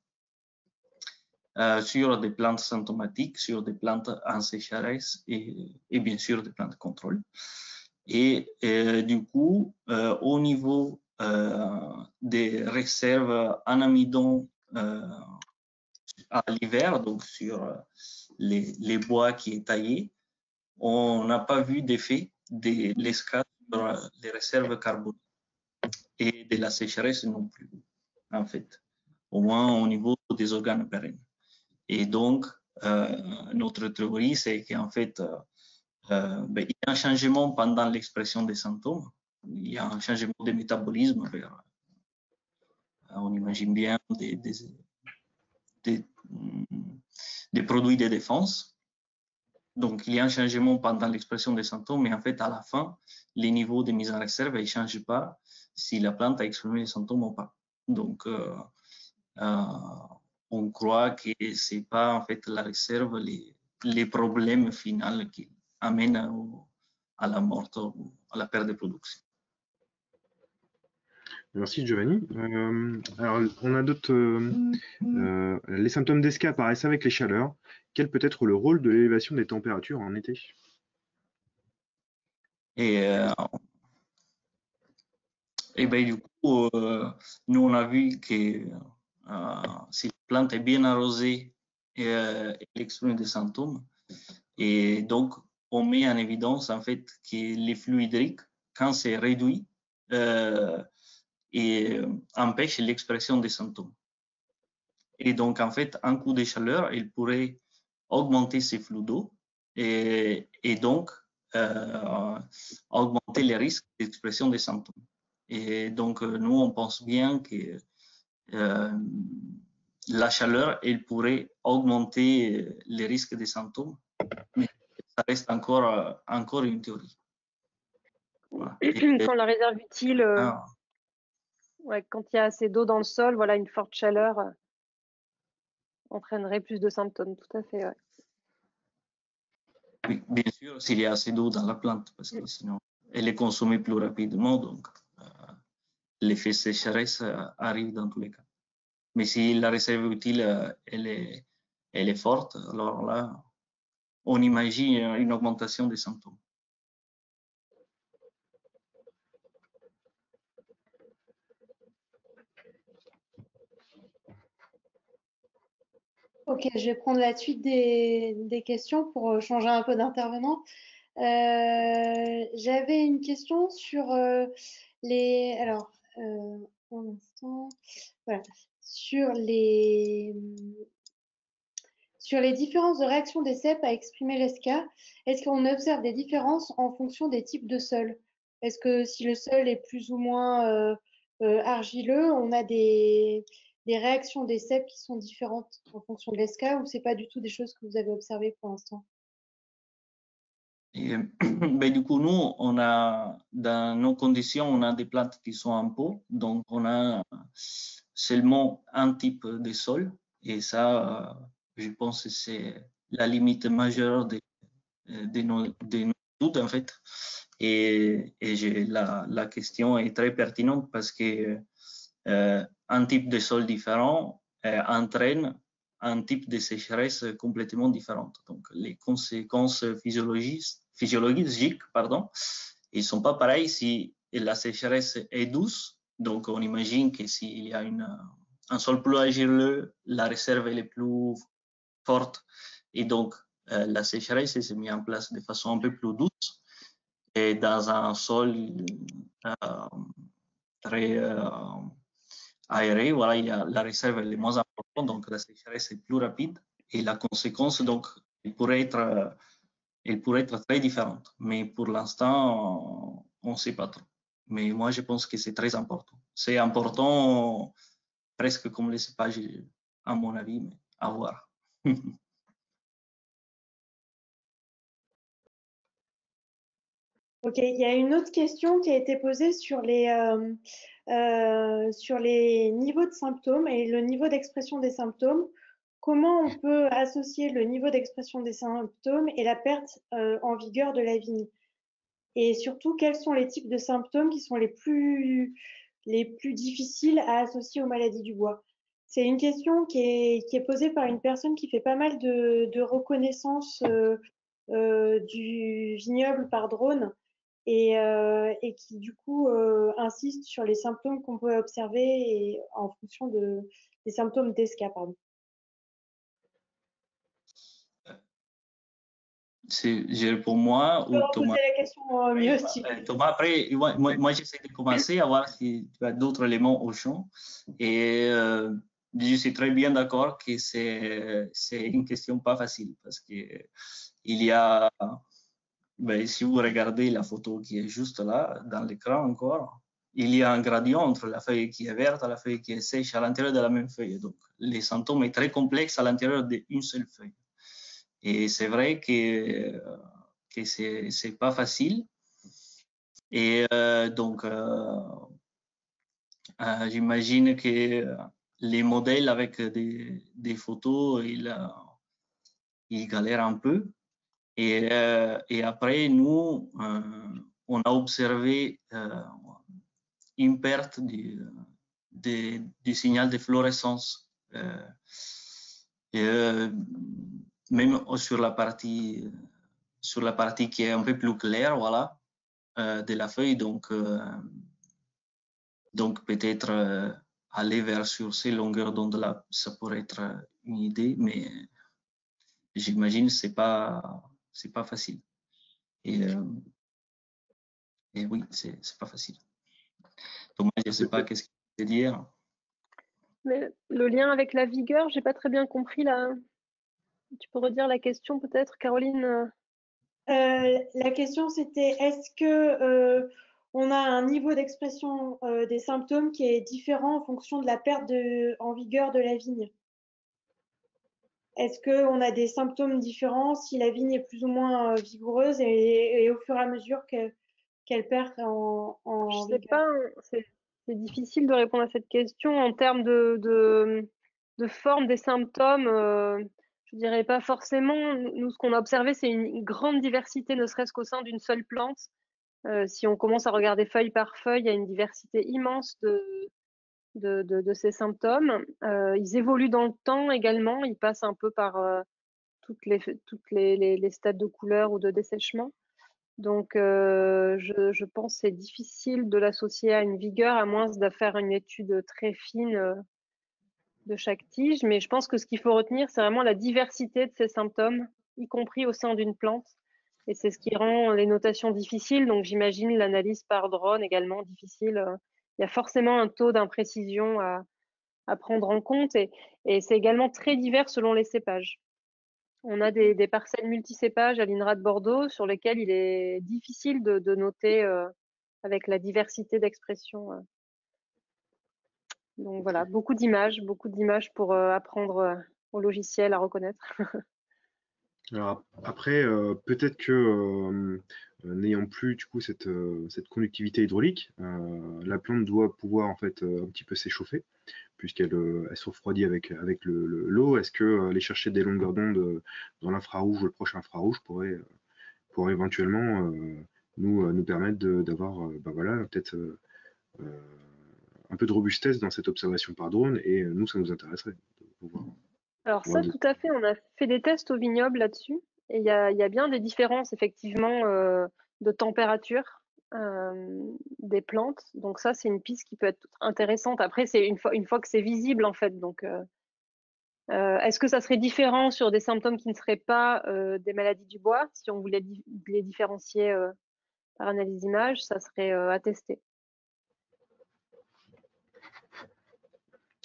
sur des plantes symptomatiques, sur des plantes en sécheresse et bien sûr des plantes de contrôle. Et du coup, au niveau des réserves en amidon à l'hiver, donc sur les bois qui est taillé, on n'a pas vu d'effet de l'ESCA sur les réserves carbonées et de la sécheresse non plus, en fait, au moins au niveau des organes pérennes. Et donc, notre théorie, c'est qu'en fait, il y a un changement pendant l'expression des symptômes. Il y a un changement de métabolisme vers, on imagine bien, des produits de défense. Donc, il y a un changement pendant l'expression des symptômes, mais en fait, à la fin, les niveaux de mise en réserve ne changent pas si la plante a exprimé les symptômes ou pas. Donc, on croit que ce n'est pas en fait la réserve les problèmes finaux qui amènent à la mort ou à la perte de production. Merci Giovanni. Alors, on a d'autres. Les symptômes d'ESCA apparaissent avec les chaleurs. Quel peut être le rôle de l'élévation des températures en été? Et ben, du coup, nous, on a vu que si la plante est bien arrosée, elle exprime des symptômes. Et donc, on met en évidence en fait que les flux hydriques, quand c'est réduit, et empêche l'expression des symptômes. Et donc, en fait, un coup de chaleur, il pourrait augmenter ces flux d'eau et donc augmenter les risques d'expression des symptômes. Et donc, nous, on pense bien que la chaleur, elle pourrait augmenter les risques des symptômes, mais ça reste encore une théorie. Voilà. Quand la réserve utile, ouais, quand il y a assez d'eau dans le sol, voilà, une forte chaleur entraînerait plus de symptômes, tout à fait. Ouais. Oui, bien sûr, s'il y a assez d'eau dans la plante, parce que sinon, elle est consommée plus rapidement, donc l'effet sécheresse arrive dans tous les cas. Mais si la réserve utile, elle est forte, alors là, on imagine une augmentation des symptômes. Ok, je vais prendre la suite des questions pour changer un peu d'intervenant. J'avais une question sur les. Alors, un instant. Voilà. Sur les différences de réaction des cèpes à exprimer l'ESCA, est-ce qu'on observe des différences en fonction des types de sol? Est-ce que si le sol est plus ou moins argileux, on a des réactions des cèpes qui sont différentes en fonction de l'ESCA ou c'est pas du tout des choses que vous avez observées pour l'instant? Et, ben, du coup, nous, on a, dans nos conditions, on a des plantes qui sont en pot, donc on a seulement un type de sol, et ça, je pense que c'est la limite majeure de nos études, en fait. Et la question est très pertinente parce que un type de sol différent entraîne un type de sécheresse complètement différente. Donc, les conséquences physiologiques, ils ne sont pas pareils si la sécheresse est douce. Donc, on imagine que s'il y a un sol plus argileux, la réserve est plus forte et donc la sécheresse s'est mise en place de façon un peu plus douce. Et dans un sol très aéré, voilà, la réserve est moins importante, donc la sécheresse est plus rapide et la conséquence, donc, elle pourrait être très différente. Mais pour l'instant, on ne sait pas trop. Mais moi, je pense que c'est très important. C'est important presque comme le cépage, à mon avis, mais à voir. Ok, il y a une autre question qui a été posée sur les niveaux de symptômes et le niveau d'expression des symptômes. Comment on peut associer le niveau d'expression des symptômes et la perte en vigueur de la vigne? Et surtout, quels sont les types de symptômes qui sont les plus difficiles à associer aux maladies du bois? C'est une question qui est posée par une personne qui fait pas mal de reconnaissance du vignoble par drone et qui du coup insiste sur les symptômes qu'on peut observer et en fonction des symptômes d'ESCA, pardon. Pour moi Je ou peux Thomas? reposer la question mieux si. Thomas, après, moi j'essaie de commencer à voir si tu as d'autres éléments au champ. Et je suis très bien d'accord que c'est une question pas facile parce que il y a, ben, si vous regardez la photo qui est juste là, dans l'écran encore, il y a un gradient entre la feuille qui est verte et la feuille qui est sèche à l'intérieur de la même feuille. Donc, les symptômes sont très complexes à l'intérieur d'une seule feuille. Et c'est vrai que c'est pas facile. Et donc, j'imagine que les modèles avec des photos, ils galèrent un peu. Et après, nous, on a observé une perte du signal de fluorescence. Même sur la partie qui est un peu plus claire, voilà, de la feuille. Donc peut-être aller vers sur ces longueurs d'onde-là, ça pourrait être une idée, mais j'imagine que c'est pas facile. Et oui, c'est pas facile. Thomas, je ne sais pas qu'est-ce qu'il veut dire. Mais le lien avec la vigueur, j'ai pas très bien compris là. Tu peux redire la question peut-être, Caroline? La question c'était est-ce que on a un niveau d'expression des symptômes qui est différent en fonction de la perte en vigueur de la vigne? Est-ce qu'on a des symptômes différents si la vigne est plus ou moins vigoureuse et au fur et à mesure qu'elle perd Je en sais vigueur? pas, c'est difficile de répondre à cette question en termes de forme des symptômes. Je dirais pas forcément. Nous, ce qu'on a observé, c'est une grande diversité, ne serait-ce qu'au sein d'une seule plante. Si on commence à regarder feuille par feuille, il y a une diversité immense de ces symptômes. Ils évoluent dans le temps également. Ils passent un peu par toutes les stades de couleur ou de dessèchement. Donc, je pense que c'est difficile de l'associer à une vigueur, à moins de faire une étude très fine de chaque tige. Mais je pense que ce qu'il faut retenir, c'est vraiment la diversité de ces symptômes, y compris au sein d'une plante. Et c'est ce qui rend les notations difficiles. Donc, j'imagine l'analyse par drone également difficile. Il y a forcément un taux d'imprécision à prendre en compte. Et c'est également très divers selon les cépages. On a des parcelles multicépages à l'INRA de Bordeaux sur lesquelles il est difficile de noter avec la diversité d'expression. Donc voilà, beaucoup d'images pour apprendre au logiciel à reconnaître. Alors après, peut-être que n'ayant plus du coup cette conductivité hydraulique, la plante doit pouvoir en fait un petit peu s'échauffer, puisqu'elle elle se refroidit avec l'eau. Est-ce que aller chercher des longueurs d'onde dans l'infrarouge ou le proche infrarouge pourrait éventuellement nous permettre d'avoir bah voilà, peut-être un peu de robustesse dans cette observation par drone, et nous, ça nous intéresserait de Alors pouvoir ça, tout à fait, on a fait des tests au vignoble là-dessus. Et il y a bien des différences, effectivement, de température des plantes. Donc ça, c'est une piste qui peut être intéressante. Après, c'est une fois que c'est visible, en fait. Donc, est-ce que ça serait différent sur des symptômes qui ne seraient pas des maladies du bois? Si on voulait les différencier par analyse d'image, ça serait à tester.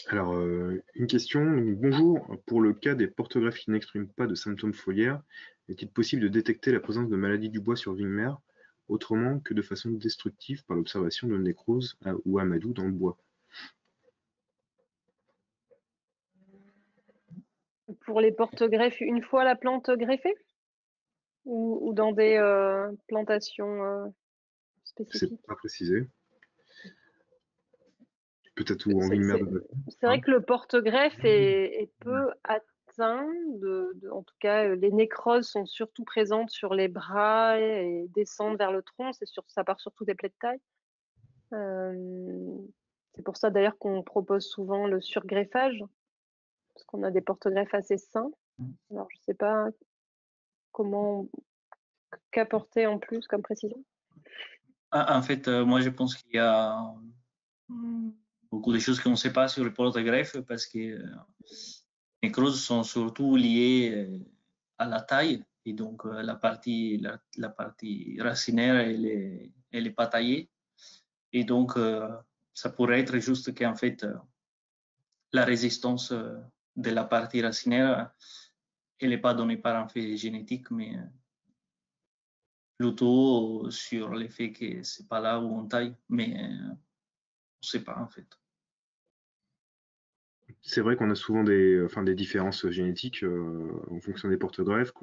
Alors, une question. Bonjour, pour le cas des portographes qui n'expriment pas de symptômes foliaires, est-il possible de détecter la présence de maladies du bois sur vigne mère autrement que de façon destructive par l'observation de nécrose ou amadou dans le bois? Pour les porte-greffes, une fois la plante greffée? Ou dans des plantations spécifique. pas précisé. Peut-être ou en C'est Wingmer vrai que le porte-greffe est peu atteint. En tout cas, les nécroses sont surtout présentes sur les bras et descendent vers le tronc. Ça part surtout des plaies de taille. C'est pour ça d'ailleurs qu'on propose souvent le surgreffage, parce qu'on a des porte-greffes assez sains. Alors, je ne sais pas qu'apporter en plus comme précision. En fait, moi, je pense qu'il y a beaucoup de choses qu'on ne sait pas sur le porte-greffe parce que les nécroses sont surtout liées à la taille et donc la partie racinaire, elle est pas taillée. Et donc, ça pourrait être juste qu'en fait, la résistance de la partie racinaire, elle n'est pas donnée par un fait génétique, mais plutôt sur l'effet que c'est pas là où on taille, mais on ne sait pas en fait. C'est vrai qu'on a souvent des différences génétiques en fonction des porte-greffes.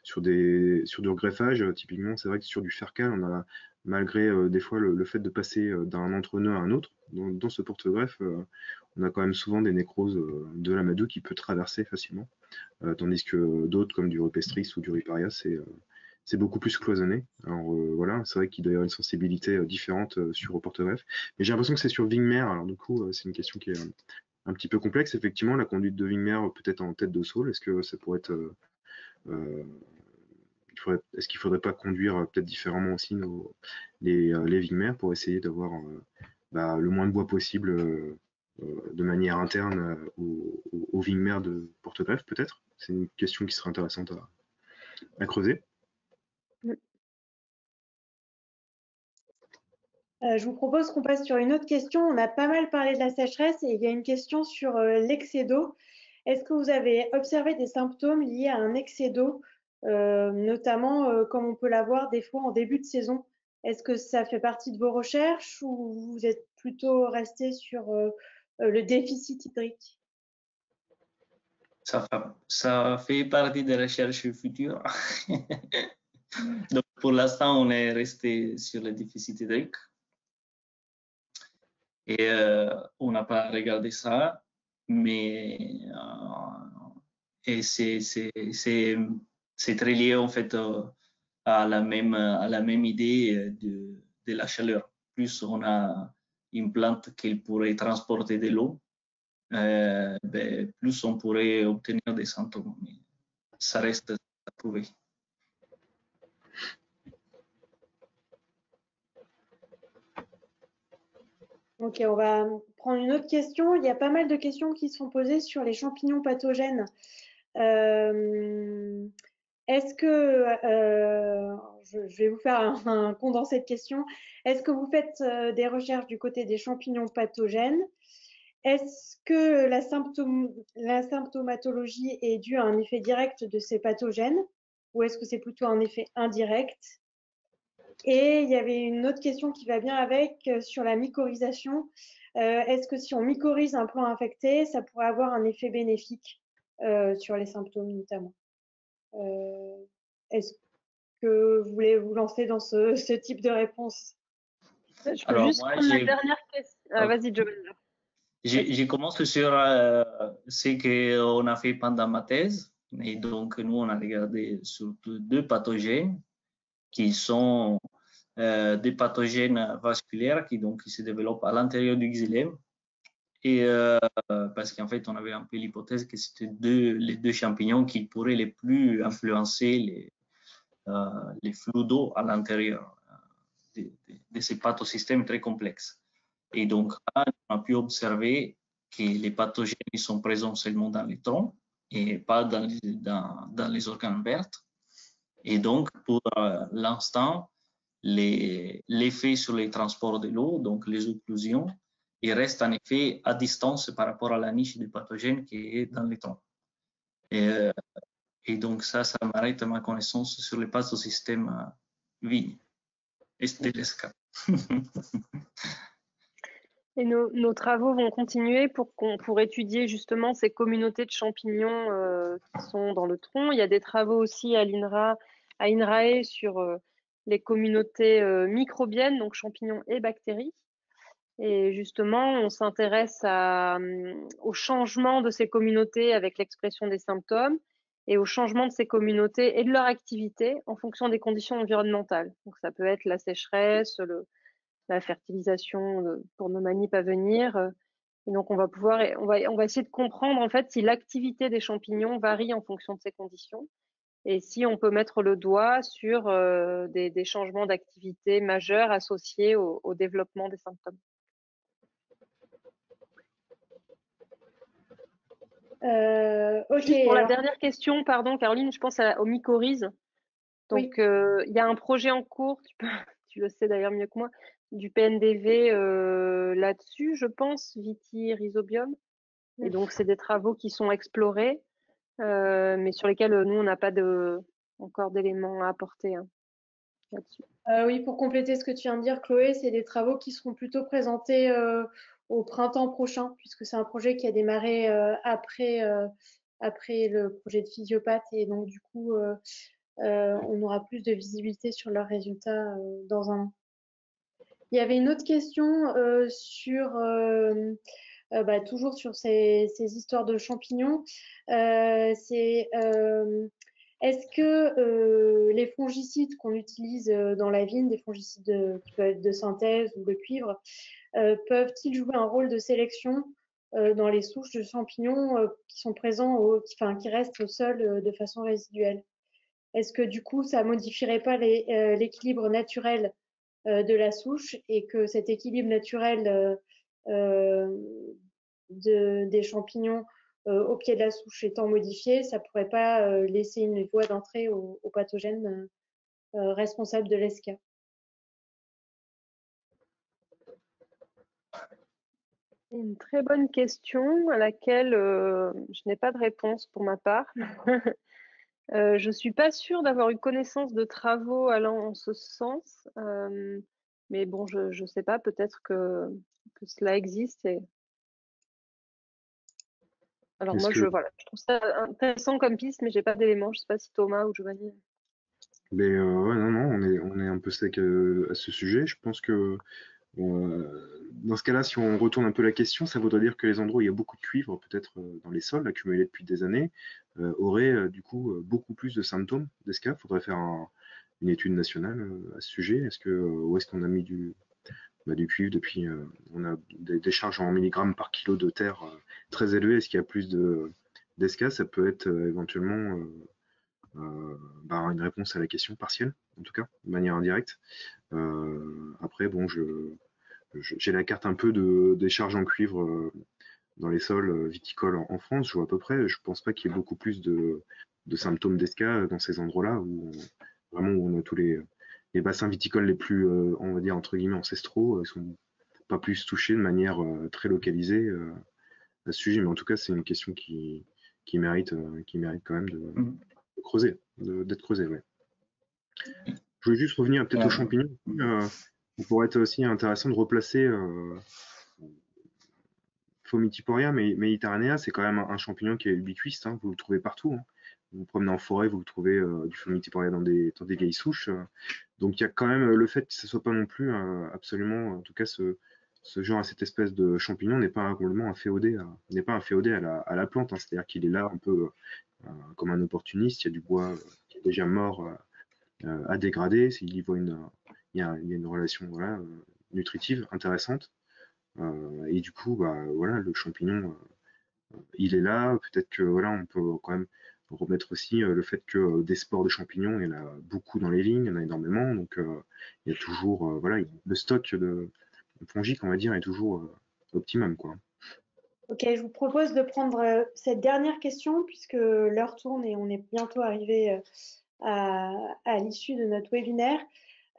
Sur du greffage, typiquement, c'est vrai que sur du fercal, on a, malgré des fois le fait de passer d'un entre-nœud à un autre, dans ce porte-greffe, on a quand même souvent des nécroses de l'amadou qui peut traverser facilement, tandis que d'autres, comme du rupestris ou du riparia, c'est beaucoup plus cloisonné. Alors voilà, c'est vrai qu'il doit y avoir une sensibilité différente sur le porte-greffe. Mais j'ai l'impression que c'est sur Wingmer, alors du coup, c'est une question qui est un petit peu complexe, effectivement, la conduite de Wingmer peut-être en tête de saule. Est-ce que ça pourrait être. Est-ce qu'il ne faudrait pas conduire peut-être différemment aussi les Wingmer pour essayer d'avoir le moins de bois possible de manière interne au Wingmer de porte-greffe, peut-être? C'est une question qui serait intéressante à creuser. Je vous propose qu'on passe sur une autre question. On a pas mal parlé de la sécheresse et il y a une question sur l'excès d'eau. Est-ce que vous avez observé des symptômes liés à un excès d'eau, notamment comme on peut l'avoir des fois en début de saison? Est-ce que ça fait partie de vos recherches ou vous êtes plutôt resté sur le déficit hydrique? Ça fait partie des recherches futures. Donc, pour l'instant, on est resté sur le déficit hydrique. Et on n'a pas regardé ça, mais c'est très lié en fait à la même idée de la chaleur. Plus on a une plante qui pourrait transporter de l'eau, plus on pourrait obtenir des symptômes. Mais ça reste à prouver. Ok, on va prendre une autre question. Il y a pas mal de questions qui sont posées sur les champignons pathogènes. Est-ce que, je vais vous faire un condensé de questions. Est-ce que vous faites des recherches du côté des champignons pathogènes? Est-ce que la symptomatologie est due à un effet direct de ces pathogènes ou est-ce que c'est plutôt un effet indirect? Et il y avait une autre question qui va bien avec sur la mycorhisation. Est-ce que si on mycorhize un plant infecté, ça pourrait avoir un effet bénéfique sur les symptômes notamment? Est-ce que vous voulez vous lancer dans ce type de réponse? Je peux juste prendre la dernière question. Vas-y, Joël. Je commence sur ce qu'on a fait pendant ma thèse. Et donc, nous, on a regardé surtout deux pathogènes qui sont des pathogènes vasculaires qui se développent à l'intérieur du xylème. Et parce qu'en fait, on avait un peu l'hypothèse que c'était les deux champignons qui pourraient les plus influencer les flux d'eau à l'intérieur de ces pathosystèmes très complexes. Et donc, là, on a pu observer que les pathogènes sont présents seulement dans les troncs et pas dans les organes verts. Et donc, pour l'instant, l'effet sur les transports de l'eau, donc les occlusions, il reste en effet à distance par rapport à la niche du pathogène qui est dans les troncs. Et donc, ça m'arrête ma connaissance sur les pathosystèmes vignes. Et c'était l'ESCA. Et nos travaux vont continuer pour étudier justement ces communautés de champignons qui sont dans le tronc. Il y a des travaux aussi à l'INRA, à INRAE sur les communautés microbiennes, donc champignons et bactéries. Et justement, on s'intéresse au changement de ces communautés avec l'expression des symptômes et au changement de ces communautés et de leur activité en fonction des conditions environnementales. Donc, ça peut être la sécheresse, la fertilisation pour nos manipes à venir. Et donc, on va essayer de comprendre en fait si l'activité des champignons varie en fonction de ces conditions et si on peut mettre le doigt sur des changements d'activité majeurs associés au développement des symptômes. Ok. Juste pour la dernière question, pardon Caroline, je pense aux mycorhizes. Donc, il y a un projet en cours, tu le sais d'ailleurs mieux que moi, du PNDV là-dessus, je pense, Vitti-Rhizobium. Et donc, c'est des travaux qui sont explorés, mais sur lesquels nous, on n'a pas encore d'éléments à apporter là-dessus. Oui, pour compléter ce que tu viens de dire, Chloé, c'est des travaux qui seront plutôt présentés au printemps prochain, puisque c'est un projet qui a démarré après le projet de Physiopathe. Et donc, du coup, on aura plus de visibilité sur leurs résultats dans un an. Il y avait une autre question sur toujours sur ces histoires de champignons. Est-ce que les fongicides qu'on utilise dans la vigne, des fongicides qui peuvent être de synthèse ou de cuivre, peuvent-ils jouer un rôle de sélection dans les souches de champignons qui sont présents, qui restent au sol de façon résiduelle? Est-ce que du coup, ça modifierait pas l'équilibre naturel de la souche et que cet équilibre naturel des champignons au pied de la souche étant modifié, ça pourrait pas laisser une voie d'entrée aux pathogènes responsables de l'ESCA? Une très bonne question à laquelle je n'ai pas de réponse pour ma part. Je ne suis pas sûre d'avoir eu connaissance de travaux allant en ce sens, mais bon, je ne sais pas, peut-être que cela existe. Alors moi, je trouve ça intéressant comme piste, mais j'ai pas d'éléments. Je ne sais pas si Thomas ou Giovanni. Mais ouais, non, on est un peu sec à ce sujet. Je pense que dans ce cas-là, si on retourne un peu la question, ça voudrait dire que les endroits où il y a beaucoup de cuivre, peut-être dans les sols accumulés depuis des années, auraient du coup beaucoup plus de symptômes d'ESCA. Il faudrait faire une étude nationale à ce sujet. Où est-ce qu'on a mis du cuivre depuis on a des charges en milligrammes par kilo de terre très élevées. Est-ce qu'il y a plus d'ESCA? Ça peut être éventuellement une réponse à la question partielle, en tout cas, de manière indirecte. Après, bon, j'ai la carte un peu des charges en cuivre dans les sols viticoles en France. Je vois à peu près. Je pense pas qu'il y ait beaucoup plus de symptômes d'ESCA dans ces endroits-là où on a tous les bassins viticoles les plus, on va dire entre guillemets ancestraux, sont pas plus touchés de manière très localisée à ce sujet. Mais en tout cas, c'est une question qui mérite quand même de creuser, d'être creusée. Ouais. Je voulais juste revenir peut-être aux champignons. Ça pourrait être aussi intéressant de replacer Fomitiphoria mediterranea, c'est quand même un champignon qui est ubiquiste, hein, vous le trouvez partout. Hein. Vous vous promenez en forêt, vous trouvez du Fomitiphoria dans des vieilles souches. Donc il y a quand même le fait que ce ne soit pas non plus absolument, en tout cas ce genre, cette espèce de champignon n'est pas complètement inféodé à la plante. Hein. C'est-à-dire qu'il est là un peu comme un opportuniste. Il y a du bois qui est déjà mort à dégrader. Il y a une relation nutritive intéressante. Et du coup, le champignon, il est là. Peut-être que on peut quand même remettre aussi le fait que des spores de champignons, il y en a beaucoup dans les vignes, il y en a énormément. Donc, il y a toujours, le stock de fongiques, on va dire, est toujours optimum, quoi. Ok, je vous propose de prendre cette dernière question puisque l'heure tourne et on est bientôt arrivé à l'issue de notre webinaire.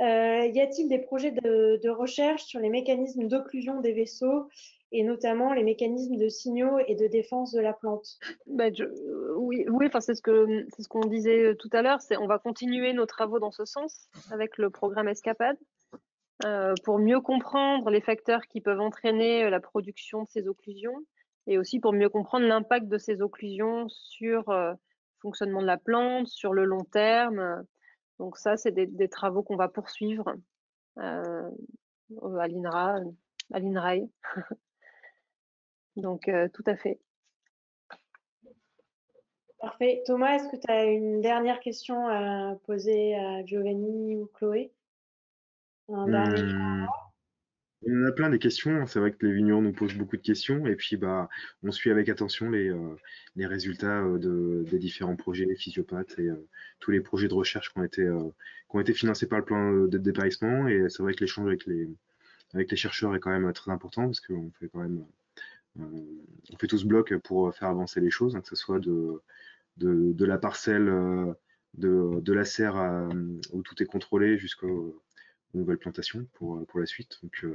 Y a-t-il des projets de recherche sur les mécanismes d'occlusion des vaisseaux et notamment les mécanismes de signaux et de défense de la plante? Oui, enfin c'est ce qu'on disait tout à l'heure. On va continuer nos travaux dans ce sens avec le programme Escapade pour mieux comprendre les facteurs qui peuvent entraîner la production de ces occlusions et aussi pour mieux comprendre l'impact de ces occlusions sur le fonctionnement de la plante, sur le long terme. Donc ça, c'est des travaux qu'on va poursuivre à l'INRA, à l'INRAE. Donc tout à fait. Parfait. Thomas, est-ce que tu as une dernière question à poser à Giovanni ou Chloé? Un dernier. On en a plein des questions. C'est vrai que les vignerons nous posent beaucoup de questions et puis on suit avec attention les résultats des différents projets, les physiopathes et tous les projets de recherche qui ont été financés par le plan de dépérissement. Et c'est vrai que l'échange avec les chercheurs est quand même très important parce qu'on fait quand même on fait tout ce bloc pour faire avancer les choses, hein, que ce soit de la parcelle de la serre où tout est contrôlé jusqu'aux nouvelles plantations pour la suite. Donc,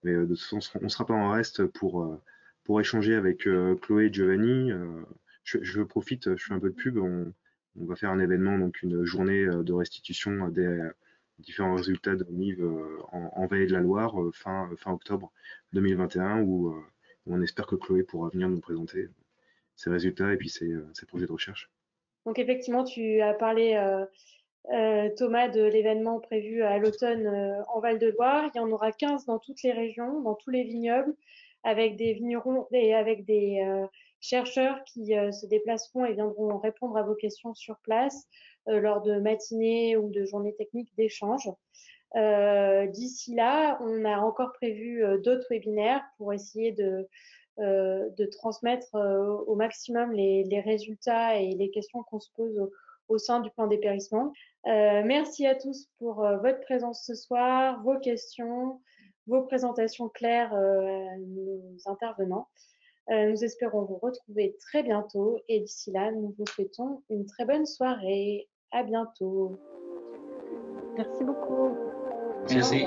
mais de toute façon, on ne sera pas en reste pour échanger avec Chloé et Giovanni. Je profite, je fais un peu de pub. On va faire un événement, donc une journée de restitution des différents résultats de MIV en Vallée de la Loire fin octobre 2021 où on espère que Chloé pourra venir nous présenter ses résultats et puis ses projets de recherche. Donc effectivement, tu as parlé, Thomas, de l'événement prévu à l'automne en Val-de-Loire. Il y en aura 15 dans toutes les régions, dans tous les vignobles, avec des vignerons et avec des chercheurs qui se déplaceront et viendront répondre à vos questions sur place lors de matinées ou de journées techniques d'échange. D'ici là, on a encore prévu d'autres webinaires pour essayer de transmettre au maximum les résultats et les questions qu'on se pose au sein du plan dépérissement. Merci à tous pour votre présence ce soir, vos questions, vos présentations claires à nos intervenants. Nous espérons vous retrouver très bientôt et d'ici là, nous vous souhaitons une très bonne soirée. À bientôt. Merci beaucoup. Merci.